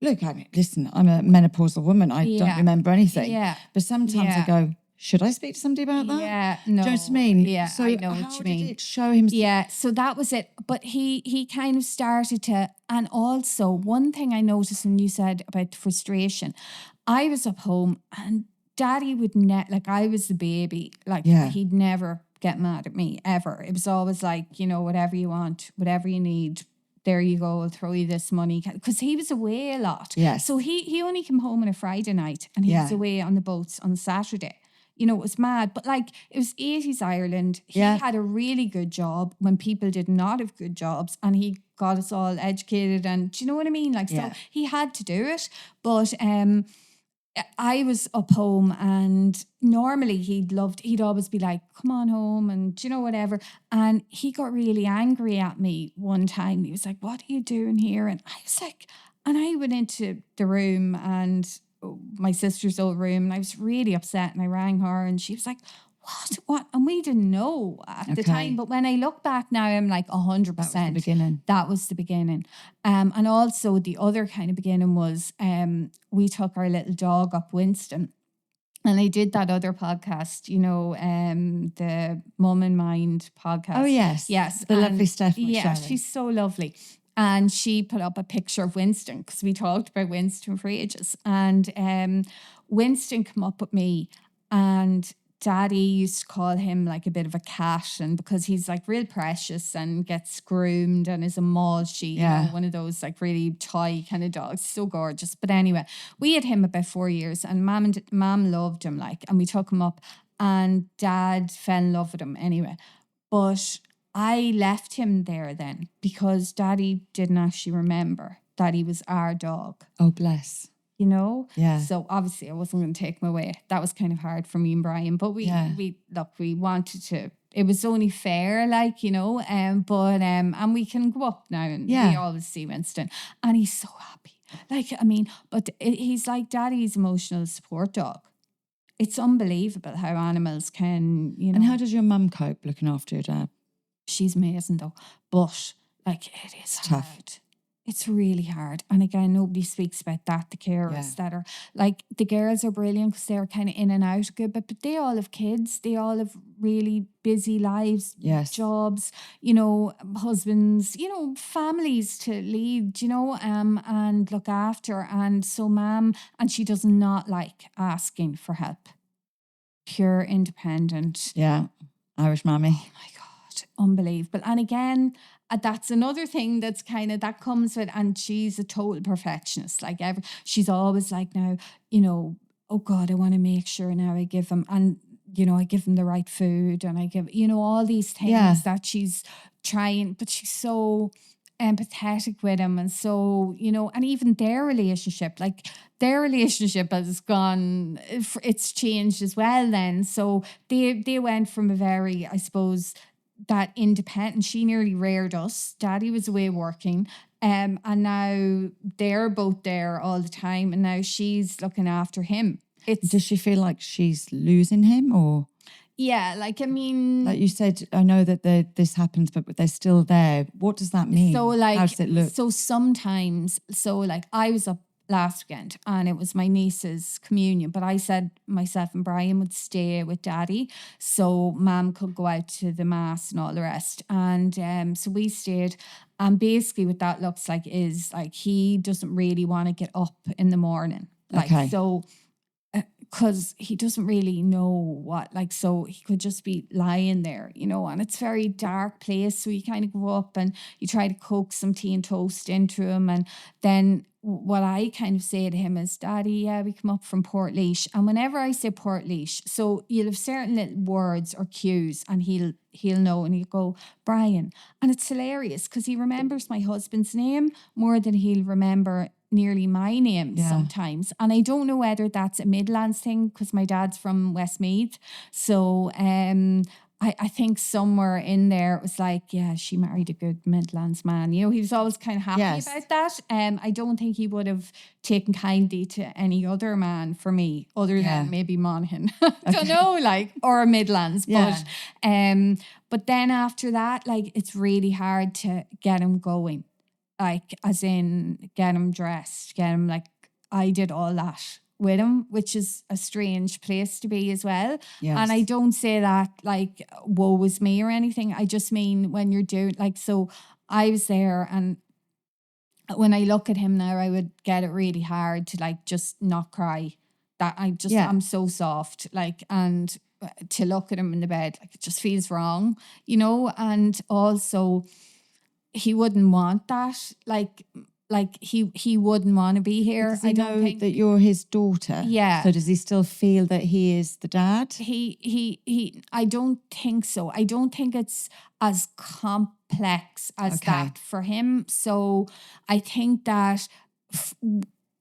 listen, I'm a menopausal woman. I don't remember anything. Yeah, but sometimes I go, should I speak to somebody about that? Yeah, no. Do you know what I mean? Yeah, so I know what you mean. Did it show him? Yeah, so that was it. But he kind of started to, and also one thing I noticed when you said about the frustration, I was up home and Daddy would I was the baby, he'd never get mad at me ever. It was always like, you know, whatever you want, whatever you need. There you go, I'll throw you this money. Because he was away a lot. Yes. So he only came home on a Friday night and he was away on the boats on Saturday. You know, it was mad. But it was 80s Ireland. He had a really good job when people did not have good jobs. And he got us all educated. And do you know what I mean? So he had to do it. But I was up home and normally he'd always be like, come on home and you know, whatever. And he got really angry at me one time. He was like, what are you doing here? And I was like, and I went into the room and my sister's old room and I was really upset and I rang her and she was like, what? And we didn't know at the time. But when I look back now, I'm like 100%. That was the beginning. And also the other kind of beginning was we took our little dog up Winston. And I did that other podcast, you know, the Mum and Mind podcast. Oh, yes. Yes. The lovely Stephanie. Yeah, she's so lovely. And she put up a picture of Winston because we talked about Winston for ages. And Winston came up with me and Daddy used to call him like a bit of a cat, and because he's like real precious and gets groomed and is a Malshi, you know, one of those like really toy kind of dogs, so gorgeous. But anyway, we had him about 4 years and Mom loved him and we took him up and Dad fell in love with him anyway. But I left him there then because Daddy didn't actually remember that he was our dog. Oh, bless. You know? Yeah. So obviously I wasn't going to take him away. That was kind of hard for me and Brian. But we wanted to. It was only fair, you know. And we can go up now and we always see Winston. And he's so happy. But he's like Daddy's emotional support dog. It's unbelievable how animals can, you know. And how does your mum cope looking after your dad? She's amazing though. But it is hard. Tough. It's really hard. And again, nobody speaks about that. The carers that are the girls are brilliant because they're kind of in and out good, but they all have kids. They all have really busy lives, jobs, you know, husbands, you know, families to lead, you know, and look after. And so Mom, and she does not like asking for help. Pure independent. Yeah. Irish mammy. Oh my God. Unbelievable. And again, that's another thing that's kind of that comes with, and she's a total perfectionist. She's always like, now, you know, oh God, I want to make sure now I give them, and you know, I give them the right food, and I give, you know, all these things that she's trying, but she's so empathetic with him, and so, you know, and even their relationship has gone, it's changed as well. Then, so they went from a very, I suppose, that independent, she nearly reared us. Daddy was away working, and now they're both there all the time, and now she's looking after him. Does she feel like she's losing him, or? Yeah, like you said, I know that this happens, but they're still there. What does that mean? So how does it look? So sometimes, I was up last weekend, and it was my niece's communion, but I said myself and Brian would stay with Daddy so Mum could go out to the mass and all the rest, and so we stayed. And basically what that looks like is like he doesn't really want to get up in the morning, like so because he doesn't really know what, like, so he could just be lying there, you know, and it's a very dark place. So you kind of go up and you try to cook some tea and toast into him. And then what I kind of say to him is, Daddy, yeah, we come up from Portlaoise. And whenever I say Portlaoise, so you'll have certain little words or cues and he'll know, and he'll go, Brian. And it's hilarious because he remembers my husband's name more than he'll remember nearly my name sometimes. And I don't know whether that's a Midlands thing because my dad's from Westmeath. So I think somewhere in there it was like, yeah, she married a good Midlands man. You know, he was always kind of happy about that. I don't think he would have taken kindly to any other man for me other than maybe Monaghan. Don't know, like, or Midlands. But then after that, like, it's really hard to get him going. Like, as in, get him dressed, get him, like, I did all that with him, which is a strange place to be as well. Yes. And I don't say that, like, woe is me or anything. I just mean when you're doing, like, so I was there, and when I look at him now, I would get it really hard to, like, just not cry. That I'm so soft, like, and to look at him in the bed, like, it just feels wrong, you know. And also, he wouldn't want that. Like he wouldn't want to be here. Does he know that you're his daughter? Yeah. So does he still feel that he is the dad? He I don't think so. I don't think it's as complex as that for him. So I think that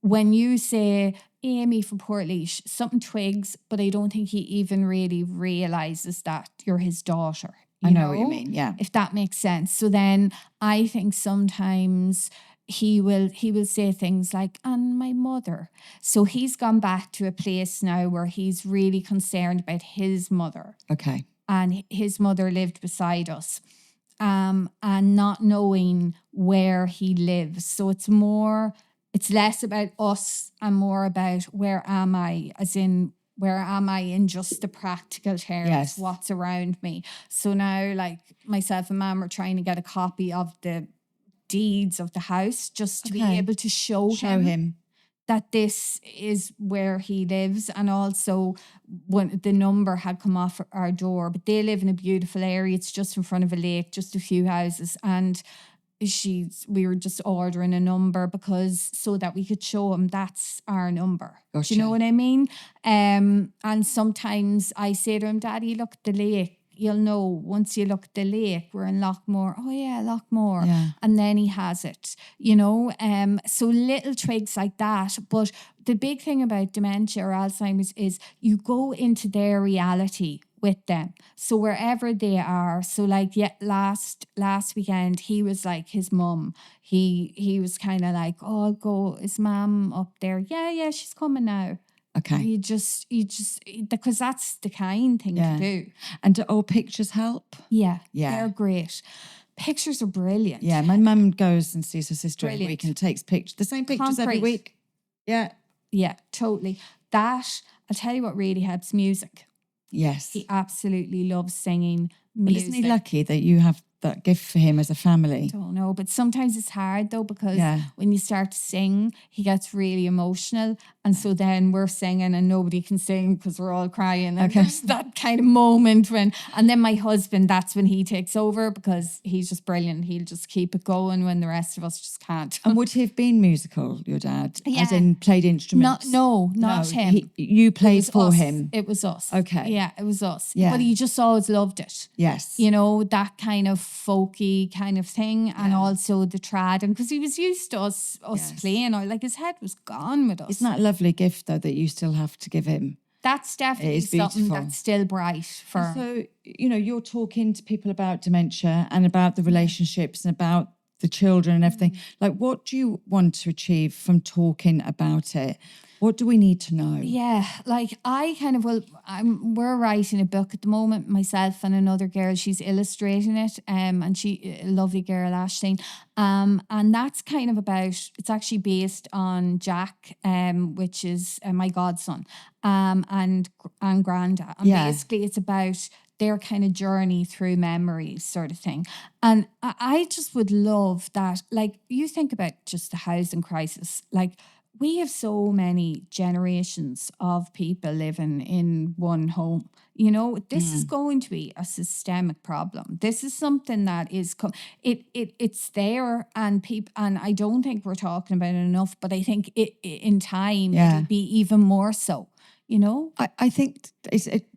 when you say Aimee from Portlaoise, something twigs, but I don't think he even really realizes that you're his daughter. I know what you mean, yeah. If that makes sense. So then I think sometimes he will say things like, and my mother. So he's gone back to a place now where he's really concerned about his mother. Okay. And his mother lived beside us. And not knowing where he lives. So it's less about us and more about where am I, as in, where am I in just the practical terms, what's around me. So now, like, myself and Mum are trying to get a copy of the deeds of the house just to be able to show him that this is where he lives. And also, when the number had come off our door, but they live in a beautiful area. It's just in front of a lake, just a few houses. And we were just ordering a number so that we could show him that's our number. Gotcha. Do you know what I mean? And sometimes I say to him, Daddy, look at the lake. You'll know once you look at the lake, we're in Lochmore. Oh yeah, Lochmore. Yeah. And then he has it, you know. So little twigs like that. But the big thing about dementia or Alzheimer's is you go into their reality with them. So wherever they are. So like last weekend, he was like his mum. He was kind of like, oh, I'll go. Is Mum up there? Yeah, she's coming now. Okay. You just because that's the kind thing to do. And do old pictures help? Yeah. They're great. Pictures are brilliant. Yeah, my mum goes and sees her sister every week and takes pictures. The same pictures every week. Yeah. Yeah, totally. That, I'll tell you what really helps, music. Yes. He absolutely loves singing music. Well, isn't he lucky that you have that gift for him as a family? I don't know, but sometimes it's hard though, because when you start to sing, he gets really emotional, and so then we're singing and nobody can sing because we're all crying. And there's that kind of moment and then my husband, that's when he takes over because he's just brilliant. He'll just keep it going when the rest of us just can't. And would he have been musical, your dad? Yeah. As in played instruments? Not him. You played for him? It was us. Okay. Yeah, it was us. Yeah. But he just always loved it. Yes. You know, that kind of folky kind of thing, and also the trad, and because he was used to us playing, or like his head was gone with us. Isn't that a lovely gift though that you still have to give him? That's definitely something that's still bright for. So, you know, you're talking to people about dementia and about the relationships and about the children and everything. Like, what do you want to achieve from talking about it? What do we need to know? Yeah, like I kind of we're writing a book at the moment, myself and another girl. She's illustrating it, and she a lovely girl, Ashleen. And that's kind of about. It's actually based on Jack, which is my godson, and Granda. And basically, it's about their kind of journey through memories, sort of thing. And I just would love that. Like, you think about just the housing crisis, like. We have so many generations of people living in one home. You know, this is going to be a systemic problem. This is something that is it's there, and people, and I don't think we're talking about it enough. But I think in time it'll be even more so. You know, I think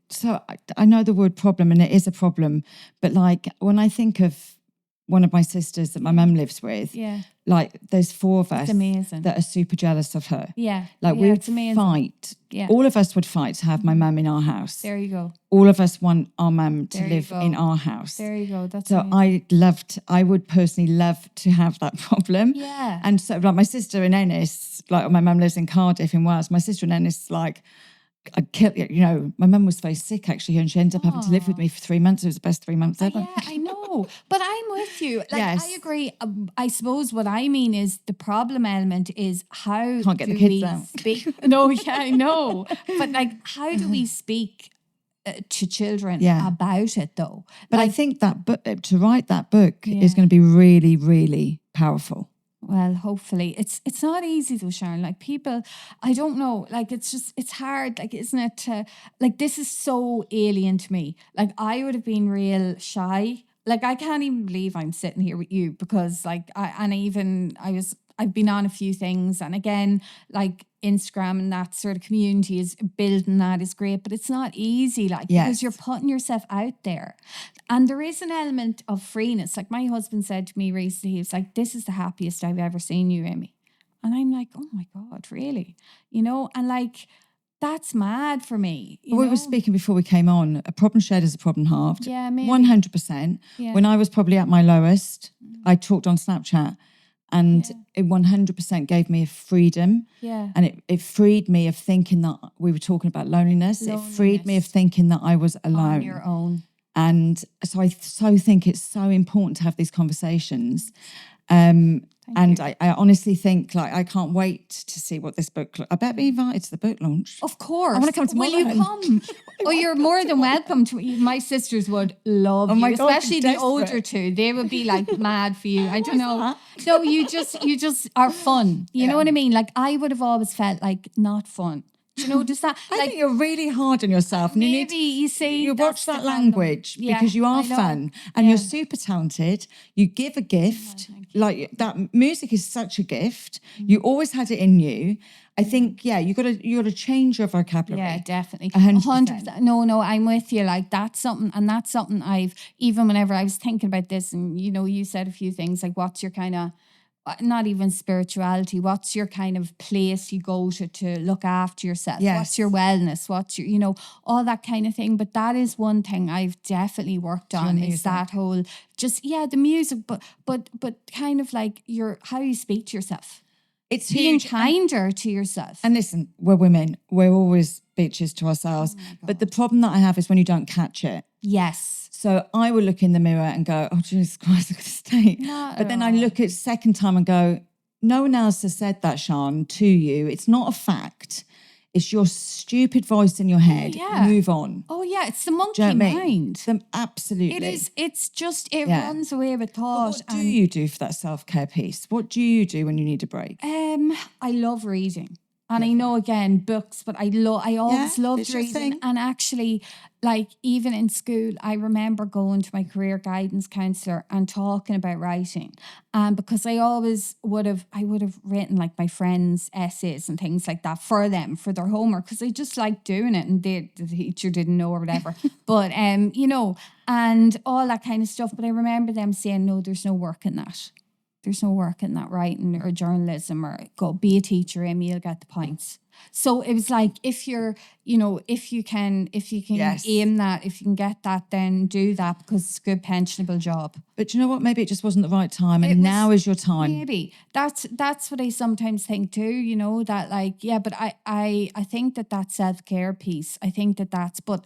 so. I know the word problem, and it is a problem. But like when I think of one of my sisters that my mum lives with, like there's 4 of us that are super jealous of her. Like we would fight. All of us would fight to have my mum in our house. There you go. All of us want our mum to live in our house. There you go. That's so amazing. I would personally love to have that problem. And so like my sister in Ennis, like my mum lives in Cardiff in Wales. My sister in Ennis, like, I'd kill, you know, my mum was very sick actually, and she ended up having to live with me for 3 months. It was the best 3 months ever. Yeah, I know. But I'm with you. Like, I agree. I suppose what I mean is the problem element is how can't get the kids out. Speak. No, I know. But like, how do we speak to children about it though? But like, I think that to write that book is going to be really, really powerful. Well, hopefully. It's not easy though, Sharon. Like people, I don't know, like it's hard, like isn't it? Like this is so alien to me. Like I would have been real shy. Like I can't even believe I'm sitting here with you because like I've been on a few things, and again, like Instagram and that sort of community is building that is great, but it's not easy, like because you're putting yourself out there. And there is an element of freeness. Like my husband said to me recently, he was like, "This is the happiest I've ever seen you, Aimee." And I'm like, "Oh my God, really?" You know, and like that's mad for me. We were speaking before we came on. A problem shared is a problem halved. Yeah, maybe. 100%. Yeah. When I was probably at my lowest, I talked on Snapchat. And it 100% gave me a freedom. Yeah. And it freed me of thinking that we were talking about loneliness. It freed me of thinking that I was alone. On your own. And so I think it's so important to have these conversations. I honestly think, like, I can't wait to see what this book. I better be invited to the book launch. Of course. I want to come to Monaghan. Will you come? Oh, you're more than welcome to. My sisters would love you, especially the older two. They would be like mad for you. I don't know. No, you just are fun. You know what I mean? Like I would have always felt like not fun. You know, does that? I think you're really hard on yourself. And you watch that language because you are fun and you're super talented. You give a gift. Like that music is such a gift. You always had it in you. I think, you got to change your vocabulary. Yeah, definitely. 100%. No, I'm with you. Like that's something I've, even whenever I was thinking about this and, you know, you said a few things like what's your kind of, not even spirituality, what's your kind of place you go to look after yourself? Yes. What's your wellness? What's your, you know, all that kind of thing. But that is one thing I've definitely worked on is that whole, just, the music, but kind of like how you speak to yourself. It's being huge. kinder to yourself. And listen, we're women. We're always bitches to ourselves. But the problem that I have is when you don't catch it. Yes. So I will look in the mirror and go, oh, Jesus Christ, look at the state. But then I look at second time and go, no one else has said that, Sean, to you. It's not a fact. It's your stupid voice in your head. Move on. Oh, yeah. It's the monkey mind. Absolutely. It is. It's just, it runs away with thought. But what do you do for that self-care piece? What do you do when you need a break? I love reading. And I know, again, books, but I always loved reading. And actually, like, even in school, I remember going to my career guidance counsellor and talking about writing. Because I always would have written, like, my friends' essays and things like that for them, for their homework, because I just liked doing it. And the teacher didn't know or whatever. But, you know, and all that kind of stuff. But I remember them saying, no, there's no work in that. There's no work in that writing or journalism, or go be a teacher, Aimee, you'll get the points. So it was like, if you're, if you can aim that, if you can get that, then do that, because it's a good pensionable job. But you know what? Maybe it just wasn't the right time, and now is your time. Maybe that's what I sometimes think too. That like, yeah, but I think that self-care piece. I think that's, but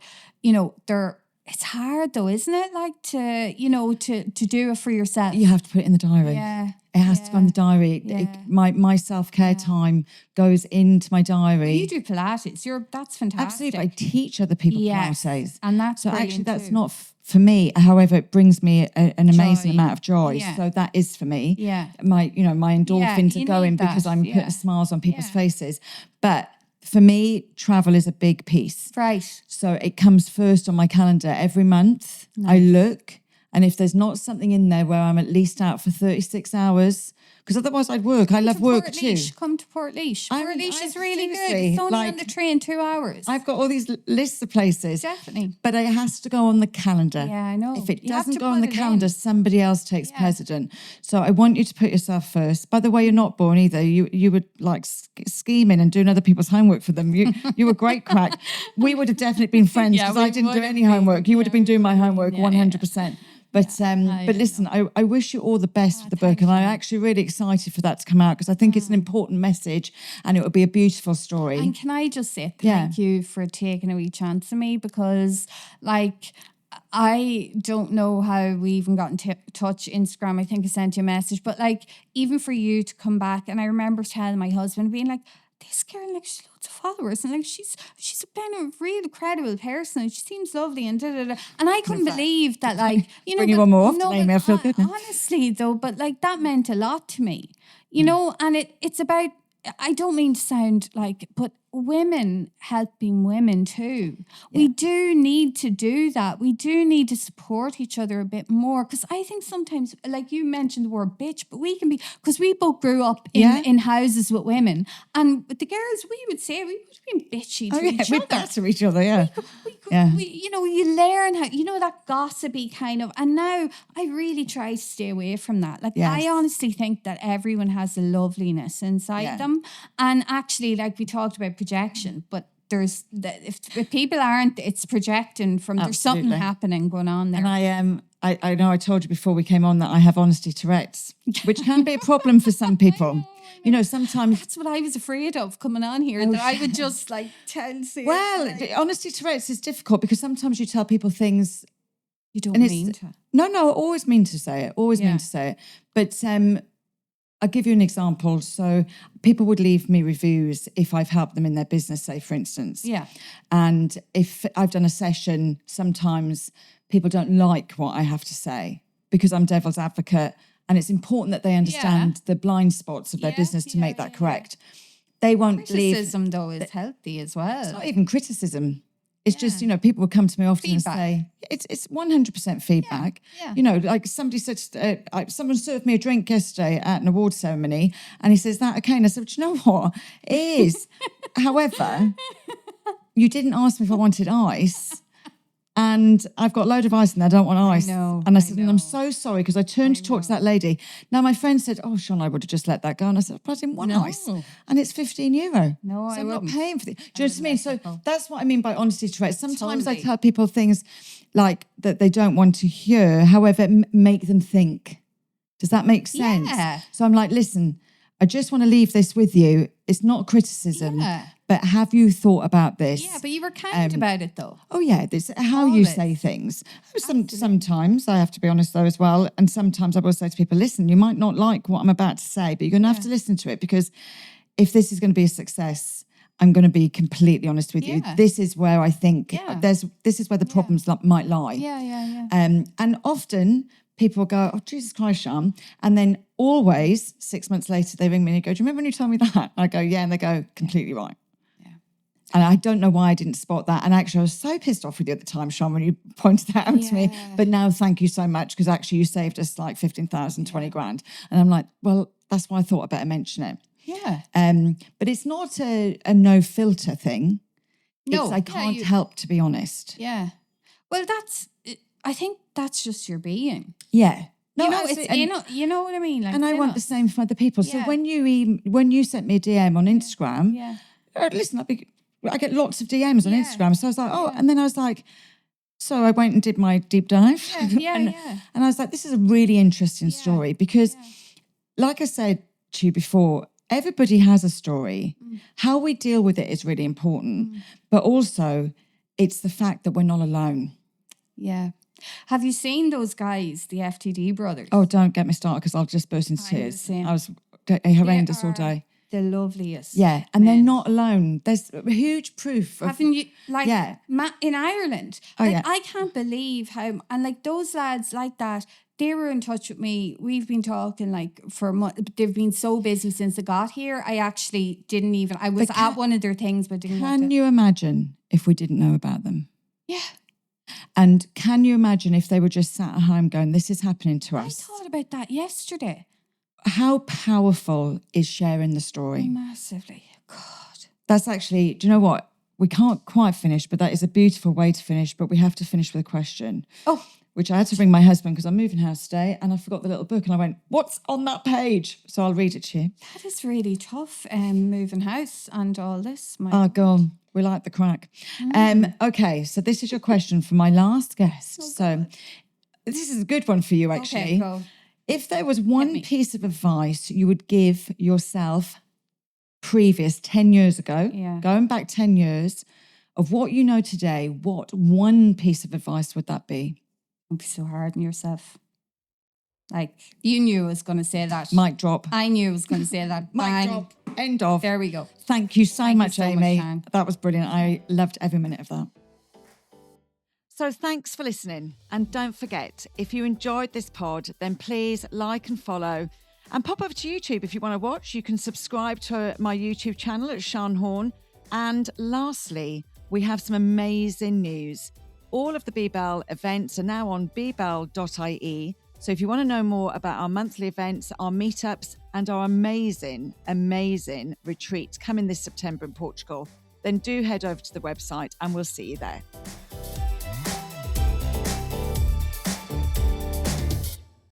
it's hard though, isn't it? Like to do it for yourself. You have to put it in the diary. Yeah. It has to go in the diary. Yeah. My self-care time goes into my diary. You do Pilates. That's fantastic. Absolutely. I teach other people Pilates. And that's so actually that's too. not for me. However, it brings me an amazing amount of joy. Yeah. So that is for me. Yeah. My endorphins are going because I'm putting smiles on people's faces. But for me, travel is a big piece. Right. So it comes first on my calendar every month. Nice. I look. And if there's not something in there where I'm at least out for 36 hours, because otherwise I'd work. I love work too. Come to Portlaoise. Portlaoise is really good. It's only on the train 2 hours. I've got all these lists of places. Definitely. But it has to go on the calendar. Yeah, I know. If it doesn't go on the calendar, somebody else takes precedent. So I want you to put yourself first. By the way, you're not born either. You were like scheming and doing other people's homework for them. You were great crack. We would have definitely been friends because I didn't do any homework. You would have been doing my homework 100%. But listen, I wish you all the best with the book, and I'm actually really excited for that to come out, because I think it's an important message and it would be a beautiful story. And can I just say thank you for taking a wee chance on me, because like I don't know how we even got in touch. Instagram, I think I sent you a message, but like even for you to come back, and I remember telling my husband, being like, this girl, like, she's loads of followers, and like she's a kind of real credible person, and she seems lovely, and and I couldn't believe that, like, bring you one more often, Aimee, I feel good now. Honestly though, but like that meant a lot to me, and it's about, I don't mean to sound like, but women helping women too. Yeah. We do need to do that. We do need to support each other a bit more, because I think sometimes, like you mentioned the word bitch, but we can be, because we both grew up in houses with women, and with the girls, we would say we would be bitchy to each other. We'd batter each other, you learn how, that gossipy kind of, and now I really try to stay away from that. Like, I honestly think that everyone has a loveliness inside them, and actually, like we talked about projection, but there's if people aren't, it's projecting from there's something happening going on there. And I know I told you before we came on that I have honesty Tourette's, which can be a problem for some people. Sometimes that's what I was afraid of coming on here, that I would just like tell. Well, honesty Tourette's is difficult, because sometimes you tell people things you don't mean to. No, I always mean to say it. Always mean to say it. But I'll give you an example. So people would leave me reviews if I've helped them in their business, say, for instance. Yeah. And if I've done a session, sometimes people don't like what I have to say, because I'm devil's advocate, and it's important that they understand the blind spots of their business to make that correct. They won't leave. Criticism, though, is healthy as well. It's not even criticism. It's just, people would come to me often and say, it's 100% feedback. Yeah. Like somebody said, someone served me a drink yesterday at an award ceremony, and he says, that okay? And I said, do you know what? It is. However, you didn't ask me if I wanted ice. And I've got a load of ice and I don't want ice. And I said, I'm so sorry, because I turned to talk to that lady. Now my friend said, oh, Sean, I would have just let that go. And I said, but I didn't want ice. And it's €15. No, so I'm not paying for it. Do you know what I mean? So that's what I mean by honesty Tourette's. Sometimes I tell people things like that they don't want to hear, however, make them think. Does that make sense? Yeah. So I'm like, listen, I just want to leave this with you. It's not criticism. Yeah. But have you thought about this? Yeah, but you were kind about it, though. Oh, yeah, this how you say things. Sometimes, I have to be honest, though, as well, and sometimes I will say to people, listen, you might not like what I'm about to say, but you're going to have to listen to it, because if this is going to be a success, I'm going to be completely honest with you. This is where I think this is where the problems might lie. Yeah. And often people go, oh, Jesus Christ, Sean. And then always 6 months later, they ring me and go, do you remember when you told me that? And I go, yeah. And they go, completely right. And I don't know why I didn't spot that. And actually, I was so pissed off with you at the time, Sean, when you pointed that out to me. But now, thank you so much, because actually you saved us like 15,000, 20 grand. And I'm like, well, that's why I thought I better mention it. Yeah. But it's not a no filter thing. No. I can't help to be honest. Yeah. Well, I think that's just your being. Yeah. No, you know what I mean? Like, and I want the same for other people. So when you sent me a DM on Instagram, listen, I get lots of DMs on Instagram. So I was like, and then I was like, so I went and did my deep dive. And I was like, this is a really interesting story because, like I said to you before, everybody has a story. How we deal with it is really important. But also, it's the fact that we're not alone. Yeah. Have you seen those guys, the FTD brothers? Oh, don't get me started because I'll just burst into tears. I was horrendous all day. The loveliest. Yeah, and they're not alone. There's huge proof. Haven't you, like, in Ireland? I can't believe how, and like those lads like that, they were in touch with me. We've been talking like for months. They've been so busy since they got here. I actually didn't even, I was at one of their things, but didn't Can you imagine if we didn't know about them? Yeah. And can you imagine if they were just sat at home going, this is happening to us? I thought about that yesterday. How powerful is sharing the story? Massively. God. That's actually, do you know what? We can't quite finish, but that is a beautiful way to finish. But we have to finish with a question. Oh. Which I had to bring my husband because I'm moving house today and I forgot the little book and I went, what's on that page? So I'll read it to you. That is really tough, moving house and all this. Go on. We like the crack. Okay, so this is your question for my last guest. So this is a good one for you, actually. Okay, go. If there was one piece of advice you would give yourself previous 10 years ago, going back 10 years, of what you know today, what one piece of advice would that be? Don't be so hard on yourself. Like, you knew I was going to say that. Mic drop. I knew I was going to say that. Mic drop. End of. There we go. Thank you so much, Aimee. That was brilliant. I loved every minute of that. So thanks for listening. And don't forget, if you enjoyed this pod, then please like and follow. And pop over to YouTube if you want to watch. You can subscribe to my YouTube channel at Sean Horn. And lastly, we have some amazing news. All of the BeBell events are now on bbell.ie. So if you want to know more about our monthly events, our meetups, and our amazing, amazing retreat coming this September in Portugal, then do head over to the website and we'll see you there.